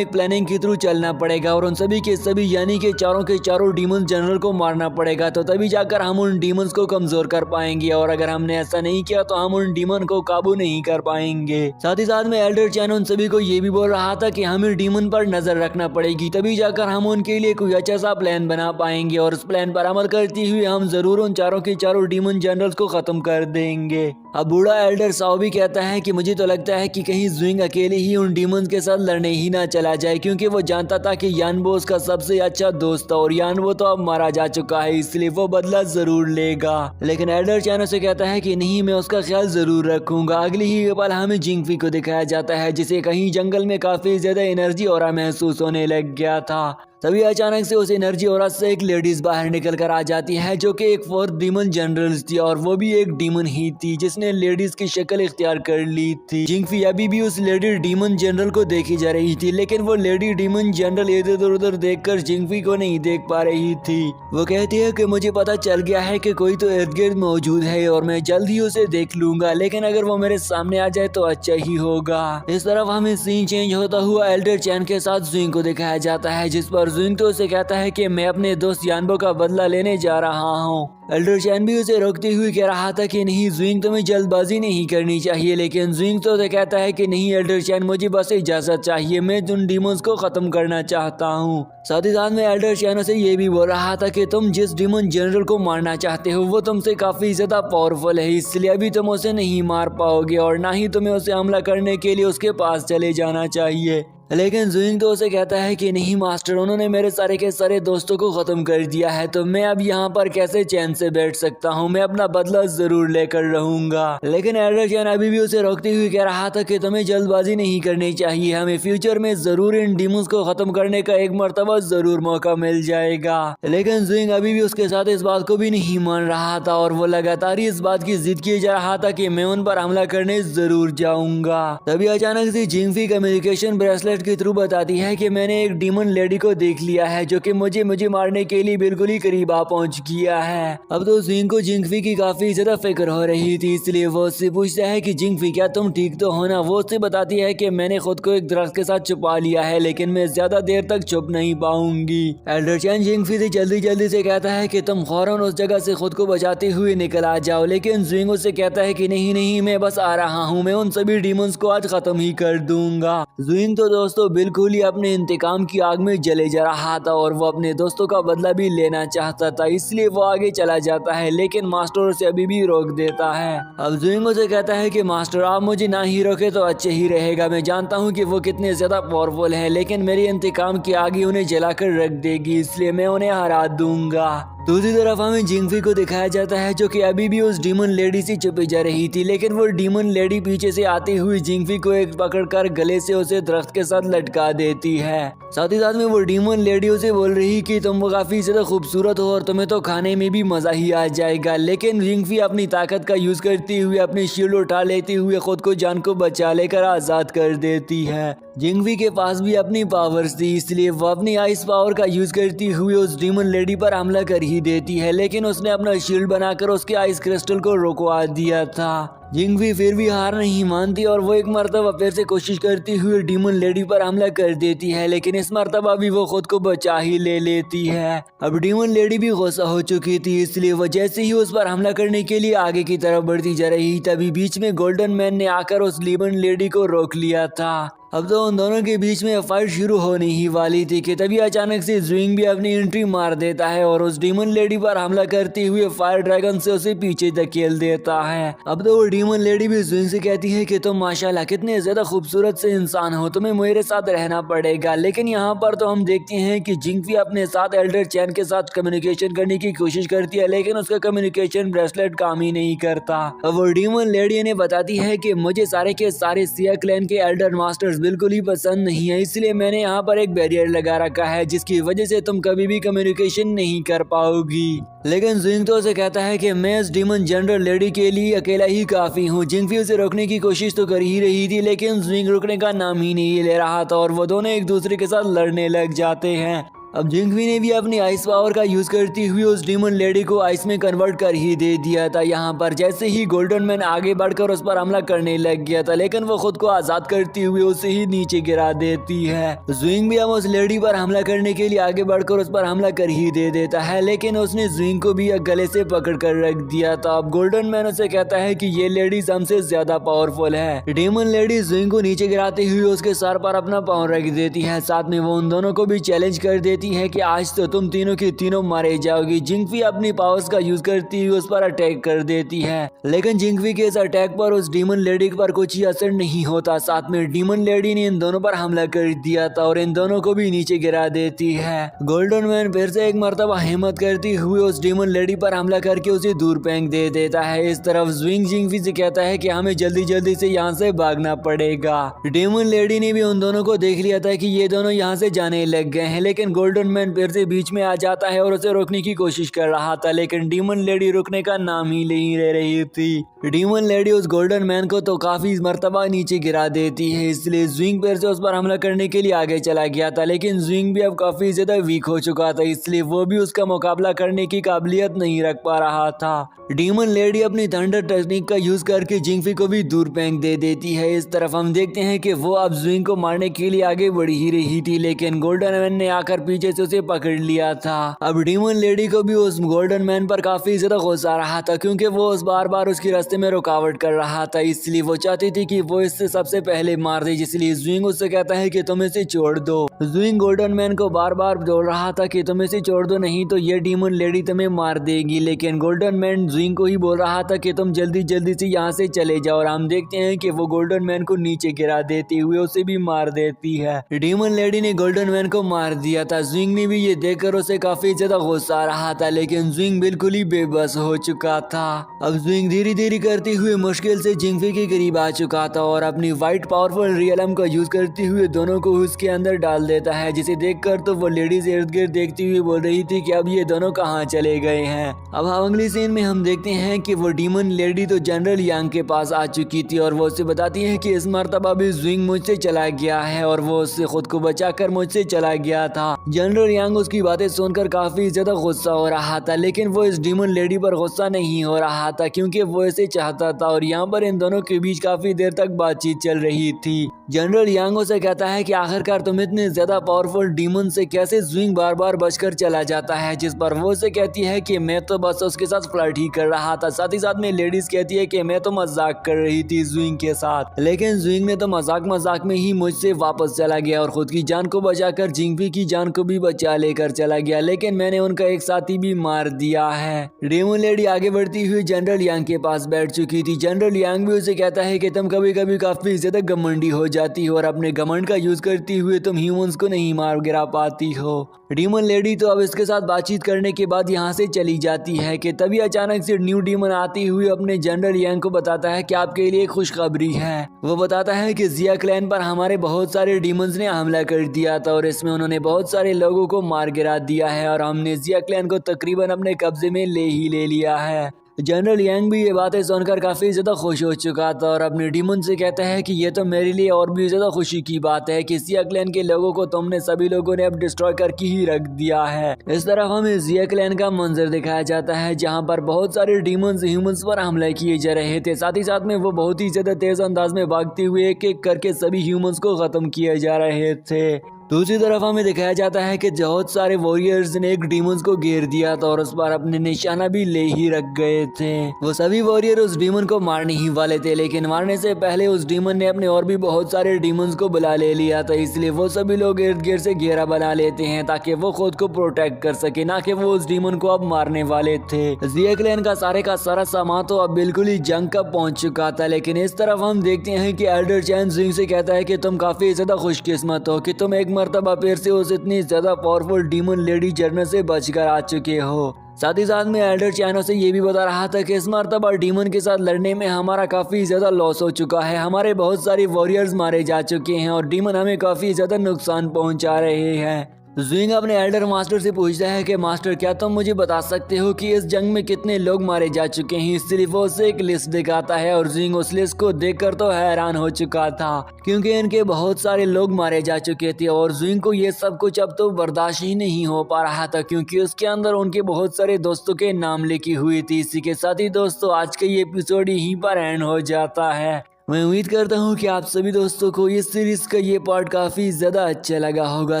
एक प्लानिंग के थ्रू चलना पड़ेगा और उन सभी के सभी यानी कि चारों के चारों डीमन जनरल को मारना पड़ेगा, तो तभी जाकर हम उन डीमंस को कमजोर कर पाएंगे, और अगर हमने ऐसा नहीं किया तो हम उन डीमन को काबू नहीं कर पाएंगे। साथ ही साथ में एल्डर चैन उन सभी को ये भी बोल रहा था कि हमें डीमन पर नजर रखना पड़ेगी, तभी जाकर हम उनके लिए कोई अच्छा सा प्लान बना पाएंगे और उस प्लान पर अमल करते हुए हम जरूर उन चारों के चारों डीमन जनरल्स को खत्म कर देंगे। अब बूढ़ा एल्डर साओ भी कहता है कि मुझे तो लगता है कि कहीं ज़ुइंग अकेले ही उन डीमंस के साथ लड़ने ही ना चला जाए, क्योंकि वो जानता था कि यानबो उसका सबसे अच्छा दोस्त था और यानबो तो अब मारा जा चुका है, इसलिए वो बदला जरूर लेगा। लेकिन एल्डर चैन से कहता है कि नहीं, मैं उसका ख्याल जरूर रखूंगा। अगली ही पल हमें जिंगफी को दिखाया जाता है जिसे कहीं जंगल में काफी ज्यादा एनर्जी और महसूस होने लग गया था। तभी अचानक से उस एनर्जी और से एक लेडीज बाहर निकल कर आ जाती है जो कि एक फोर्थ डीमन जनरल थी और वो भी एक डीमन ही थी जिसने लेडीज की शक्ल इख्तियार कर ली थी। जिंगफी अभी भी उस लेडी डीमन जनरल को देखी जा रही थी, लेकिन वो लेडी डीमन जनरल इधर उधर देखकर जिंगफी को नहीं देख पा रही थी। वो कहती है कि मुझे पता चल गया है कि कोई तो इर्द गिर्द मौजूद है और मैं जल्द ही उसे देख लूंगा, लेकिन अगर वो मेरे सामने आ जाए तो अच्छा ही होगा। इस तरफ हमें सीन चेंज होता हुआ एल्डर चैन के साथ ज़ुइंग को दिखाया जाता है, जिस पर ज़ुइंग तो उसे कहता है कि मैं अपने दोस्त यानबो का बदला लेने जा रहा हूँ। एल्डर चैन भी उसे रोकते हुए कह रहा था कि नहीं ज़ुइंग, तुम्हें जल्दबाजी नहीं करनी चाहिए, लेकिन ज़ुइंग तो उसे कहता है कि नहीं एल्डर चैन, मुझे बस इजाजत चाहिए, मैं उन डीमंस को खत्म करना चाहता हूँ। साथ ही साथ में एल्डर चैन से ये भी बोल रहा था कि तुम जिस डीमन जनरल को मारना चाहते हो वो तुमसे काफी ज्यादा पावरफुल है, इसलिए अभी तुम उसे नहीं मार पाओगे और ना ही तुम्हें उसे हमला करने के लिए उसके पास चले जाना चाहिए। लेकिन ज़ुइंग तो उसे कहता है कि नहीं मास्टर, उन्होंने मेरे सारे के सारे दोस्तों को खत्म कर दिया है, तो मैं अब यहाँ पर कैसे चैन से बैठ सकता हूँ, मैं अपना बदला जरूर लेकर रहूंगा। लेकिन एल्डर चैन अभी भी उसे रोकते हुए कह रहा था कि तुम्हें जल्दबाजी नहीं करनी चाहिए, हमें फ्यूचर में जरूर इन डीमंस को खत्म करने का एक मर्तबा जरूर मौका मिल जाएगा। लेकिन ज़ुइंग अभी भी उसके साथ इस बात को भी नहीं मान रहा था और वो लगातार इस बात की जिद किए जा रहा था कि मैं उन पर हमला करने जरूर जाऊंगा। तभी अचानक से जिंगफी कम्युनिकेशन ब्रेसलेट के थ्रू बताती है कि मैंने एक डीमन लेडी को देख लिया है जो कि मुझे मारने के लिए बिल्कुल ही करीब आ पहुंच गया है। अब तो ज़ुइंग को जिंगफी की काफी ज्यादा फिक्र हो रही थी, इसलिए वो उससे पूछता है कि जिंगफी क्या तुम ठीक तो हो ना। वो उससे बताती है कि मैंने खुद को एक दरख्त के साथ छुपा लिया है, लेकिन मैं ज्यादा देर तक छुप नहीं पाऊंगी। एल्डर चैन जिंगफी से जल्दी से कहता है कि तुम फौरन उस जगह से खुद को बचाते हुए निकल आ जाओ, लेकिन ज़ुइंग उससे कहता है कि नहीं मैं बस आ रहा हूँ, मैं उन सभी डीमंस को आज खत्म ही कर दूंगा। ज़ुइंग तो दोस्तों बिल्कुल ही अपने इंतकाम की आग में जले जा रहा था और वो अपने दोस्तों का बदला भी लेना चाहता था, इसलिए वो आगे चला जाता है, लेकिन मास्टर उसे अभी भी रोक देता है। अब ज़ुइंग उसे कहता है कि मास्टर आप मुझे ना ही रोके तो अच्छे ही रहेगा, मैं जानता हूँ कि वो कितने ज्यादा पावरफुल है, लेकिन मेरी इंतकाम की आग ही उन्हें जलाकर रख देगी, इसलिए मैं उन्हें हरा दूंगा। दूसरी तरफ हमें जिंगफी को दिखाया जाता है जो कि अभी भी उस डीमन लेडी से छुपी जा रही थी, लेकिन वो डीमन लेडी पीछे से आती हुई जिंगफी को एक पकड़कर गले से उसे दरख्त के साथ लटका देती है। साथ ही साथ में वो डीमन लेडी उसे बोल रही कि तुम वो काफी ज्यादा खूबसूरत हो और तुम्हें तो खाने में भी मजा ही आ जाएगा। लेकिन जिंगफी अपनी ताकत का यूज करती हुई अपनी शील्ड उठा लेती हुई खुद को जान को बचा लेकर आजाद कर देती है। जिंगफी के पास भी अपनी पावर्स थी, इसलिए वो अपनी आइस पावर का यूज करती हुई उस डीमन लेडी पर हमला कर ही देती है, लेकिन उसने अपना शील्ड बनाकर उसके आइस क्रिस्टल को रुकवा दिया था। जिंगफी फिर भी हार नहीं मानती और वो एक मर्तबा फिर से कोशिश करती हुई डीमन लेडी पर हमला कर देती है, लेकिन इस मर्तबा भी वो खुद को बचा ही ले लेती है। अब डीमन लेडी भी गुस्सा हो चुकी थी, इसलिए वो जैसे ही उस पर हमला करने के लिए आगे की तरफ बढ़ती जा रही तभी बीच में गोल्डन मैन ने आकर उस डीमन लेडी को रोक लिया था। अब तो उन दोनों के बीच में फाइट शुरू होने ही वाली थी कि तभी अचानक से ज़ुइंग भी अपनी एंट्री मार देता है और उस डीमन लेडी पर हमला करते हुए फायर ड्रैगन से उसे पीछे धकेल देता है। अब तो वो डीमन लेडी भी ज़ुइंग से कहती है कि तुम माशाल्लाह कितने ज्यादा खूबसूरत से इंसान हो, तुम्हें मेरे साथ रहना पड़ेगा। लेकिन यहाँ पर तो हम देखते हैं कि जिंगफी अपने साथ एल्डर चैन के साथ कम्युनिकेशन करने की कोशिश करती है, लेकिन उसका कम्युनिकेशन ब्रेसलेट काम ही नहीं करता। अब वो डीमन लेडी इन्हें बताती है कि मुझे सारे के सारे सिया क्लैन के एल्डर मास्टर्स बिल्कुल ही पसंद नहीं है, इसलिए मैंने यहाँ पर एक बैरियर लगा रखा है जिसकी वजह से तुम कभी भी कम्युनिकेशन नहीं कर पाओगी। लेकिन ज़ुइंग तो उसे कहता है कि मैं इस डीमन जनरल लेडी के लिए अकेला ही काफी हूँ। जिंगफी उसे रोकने की कोशिश तो कर ही रही थी, लेकिन ज़ुइंग रुकने का नाम ही नहीं ले रहा था और वो दोनों एक दूसरे के साथ लड़ने लग जाते हैं। अब जिंगफी ने भी अपनी आइस पावर का यूज करती हुई उस डीमन लेडी को आइस में कन्वर्ट कर ही दे दिया था। यहाँ पर जैसे ही गोल्डन मैन आगे बढ़कर उस पर हमला करने लग गया था, लेकिन वो खुद को आजाद करती हुई उसे ही नीचे गिरा देती है। ज़ुइंग भी अब उस लेडी पर हमला करने के लिए आगे बढ़कर उस पर हमला कर ही दे देता है, लेकिन उसने ज़ुइंग को भी गले से पकड़ कर रख दिया था। अब गोल्डन मैन उसे कहता है कि ये लेडीज हमसे ज्यादा पावरफुल है। डीमन लेडी ज़ुइंग को नीचे गिराते हुए उसके सर पर अपना पाँव रख देती है। साथ में वो उन दोनों को भी चैलेंज कर देती है कि आज तो तुम तीनों की तीनों मारे जाओगी। जिंगफी अपनी पावर्स का यूज करती हुई उस पर अटैक कर देती है, लेकिन जिंगफी के इस अटैक पर उस डीमन लेडी पर कुछ ही असर नहीं होता। साथ में डीमन लेडी ने इन दोनों पर हमला कर दिया था और इन दोनों को भी नीचे गिरा देती है। गोल्डन मैन फिर से एक मर्तबा हिम्मत करती हुई उस डीमन लेडी पर हमला करके उसे दूर फेंक दे देता है। इस तरफ ज़ुइंग जिंगफी से कहता है कि हमें जल्दी जल्दी से यहाँ से भागना पड़ेगा। डीमन लेडी ने भी उन दोनों को देख लिया था कि ये दोनों यहाँ से जाने लग गए हैं, लेकिन गोल्डन मैन फिर से बीच में आ जाता है और उसे रोकने की कोशिश कर रहा था, लेकिन डीमन लेडी रुकने का नाम ही नहीं ले रही थी। डीमन लेडी उस गोल्डन मैन को तो काफी मर्तबा नीचे गिरा देती है, इसलिए ज़ुइंग फिर से उस पर हमला करने के लिए आगे चला गया था, लेकिन ज़ुइंग भी अब काफी ज्यादा वीक हो चुका था, इसलिए वो भी उसका मुकाबला करने की काबिलियत नहीं रख पा रहा था। डीमन लेडी अपनी थंडर टेक्निक का यूज करके जिंगफी को भी दूर फेंक दे देती है। इस तरफ हम देखते हैं कि वो अब ज़ुइंग को मारने के लिए आगे बढ़ ही रही थी, लेकिन गोल्डन मैन ने आकर पीछे से उसे पकड़ लिया था। अब डीमन लेडी को भी उस गोल्डन मैन पर काफी ज्यादा गुस्सा आ रहा था, क्योंकि वो उस बार बार उसके रास्ते में रुकावट कर रहा था, इसलिए वो चाहती थी कि वो इससे सबसे पहले मार दे। इसलिए ज़ुइंग उससे कहता है कि तुम इसे छोड़ दो। ज़ुइंग गोल्डन मैन को बार बार बोल रहा था कि तुम इसे छोड़ दो, नहीं तो ये डीमन लेडी तुम्हें मार देगी, लेकिन गोल्डन मैन ज़ुइंग को ही बोल रहा था कि तुम जल्दी जल्दी से यहाँ से चले जाओ। और हम देखते हैं कि वो गोल्डन मैन को नीचे गिरा देती हुए उसे भी मार देती है। डीमन लेडी ने गोल्डन मैन को मार दिया था। ज़ुइंग ने भी ये देखकर उसे काफी ज्यादा गुस्सा आ रहा था, लेकिन ज़ुइंग बिल्कुल ही बेबस हो चुका था। अब ज़ुइंग धीरे धीरे करते हुए मुश्किल से जिंगफी के करीब आ चुका था और अपनी व्हाइट पावरफुल रियलम का यूज करते हुए दोनों को उसके अंदर डाल देता है, जिसे देखकर तो वो लेडीज इर्द गिर्द देखती हुई बोल रही थी कि अब ये दोनों कहाँ चले गए हैं। अब अगली सीन में हम देखते हैं कि वो डीमन लेडी तो जनरल यांग के पास आ चुकी थी और वो उससे बताती है कि इस मर्तबा भी ज़ुइंग मुझसे चला गया है और वो उससे खुद को बचाकर मुझसे चला गया था। जनरल यांग उसकी बातें सुनकर काफी ज्यादा गुस्सा हो रहा था, लेकिन वो इस डीमन लेडी पर गुस्सा नहीं हो रहा था, क्योंकि वो इसे चाहता था और यहाँ पर इन दोनों के बीच काफी देर तक बातचीत चल रही थी। जनरल यांग उसे कहता है कि आखिरकार तुम इतने ज्यादा पावरफुल डीमन से कैसे ज़ुइंग बार बार बचकर चला जाता है, जिस पर वो उसे कहती है कि मैं तो बस उसके साथ फ्लर्ट ही कर रहा था। साथ ही साथ में लेडीज कहती है कि मैं तो मजाक कर रही थी ज़ुइंग के साथ, लेकिन ज़ुइंग ने तो मजाक मजाक में ही मुझसे वापस चला गया और खुद की जान को बचाकर जिंगफी की जान को भी बचा लेकर चला गया, लेकिन मैंने उनका एक साथी भी मार दिया है। डीमन लेडी आगे बढ़ती हुई जनरल यांग के पास बैठ चुकी थी। जनरल यांग भी उसे कहता है कि तुम कभी कभी काफी ज्यादा घमंडी हो जाती हो और अपने घमंड का यूज करती हुए तुम ह्यूमंस को नहीं मार गिरा पाती हो। डीमन लेडी तो अब इसके साथ बातचीत करने के बाद यहाँ से चली जाती है कि तभी अचानक से न्यू डीमन आती हुई अपने जनरल यांग को बताता है कि आपके लिए खुशखबरी है। वो बताता है कि जिया क्लैन पर हमारे बहुत सारे डीमंस ने हमला कर दिया था और इसमें उन्होंने बहुत सारे लोगों को मार गिरा दिया है और हमने जिया क्लैन को तकरीबन अपने कब्जे में ले लिया है। जनरल यांग भी ये बातें सुनकर काफी ज्यादा खुश हो चुका था और अपने डीमन से कहता है कि ये तो मेरे लिए और भी ज्यादा खुशी की बात है कि जिया क्लैन के लोगों को तुमने सभी लोगों ने अब डिस्ट्रॉय करके ही रख दिया है। इस तरह हमें जिया क्लैन का मंजर दिखाया जाता है जहाँ पर बहुत सारे डीमंस ह्यूमंस पर हमला किए जा रहे थे। साथ ही साथ में वो बहुत ही ज्यादा तेज अंदाज में भागते हुए एक एक करके सभी ह्यूमंस को खत्म किए जा रहे थे। दूसरी तरफ हमें दिखाया जाता है कि बहुत सारे वॉरियर्स ने एक डीमंस को घेर दिया था और उस पर अपने निशाना भी ले ही रख गए थे। वो सभी वॉरियर उस डीमन को मारने ही वाले थे, लेकिन मारने से पहले उस डीमन ने अपने और भी बहुत सारे डीमंस को बुला ले लिया था। इसलिए वो सभी लोग इर्द गिर्द से घेरा बना लेते हैं ताकि वो खुद को प्रोटेक्ट कर सके, ना कि वो उस डीमन को अब मारने वाले थे। जिया क्लैन का सारा सामान तो अब बिल्कुल ही जंग का पहुंच चुका था, लेकिन इस तरफ हम देखते हैं कि एल्डर चैन जिंग से कहता है कि तुम काफी ज्यादा खुशकिस्मत हो कि तुम एक मर्तबा फिर से उस इतनी ज्यादा पावरफुल डीमन लेडी जर्नल से बचकर आ चुके हो। साथ ही साथ में एल्डर चैनो से ये भी बता रहा था कि इस मर्तबा डीमन के साथ लड़ने में हमारा काफी ज्यादा लॉस हो चुका है। हमारे बहुत सारे वॉरियर्स मारे जा चुके हैं और डीमन हमें काफी ज्यादा नुकसान पहुंचा रहे हैं। जिंग अपने एल्डर मास्टर से पूछता है कि मास्टर क्या तुम मुझे बता सकते हो कि इस जंग में कितने लोग मारे जा चुके हैं। इसलिए वो उसे एक लिस्ट दिखाता है और जिंग उस लिस्ट को देखकर तो हैरान हो चुका था क्योंकि इनके बहुत सारे लोग मारे जा चुके थे और जिंग को ये सब कुछ अब तो बर्दाश्त ही नहीं हो पा रहा था क्योंकि उसके अंदर उनके बहुत सारे दोस्तों के नाम लिखी हुई थी। इसी के साथ ही दोस्तों आज का ये एपिसोड यहीं पर एंड हो जाता है। मैं उम्मीद करता हूँ कि आप सभी दोस्तों को इस सीरीज का ये पार्ट काफी ज्यादा अच्छा लगा होगा।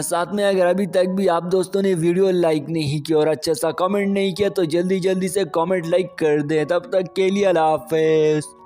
साथ में अगर अभी तक भी आप दोस्तों ने वीडियो लाइक नहीं किया और अच्छा सा कमेंट नहीं किया तो जल्दी से कमेंट लाइक कर दें। तब तक के लिए अल्लाह हाफिज़।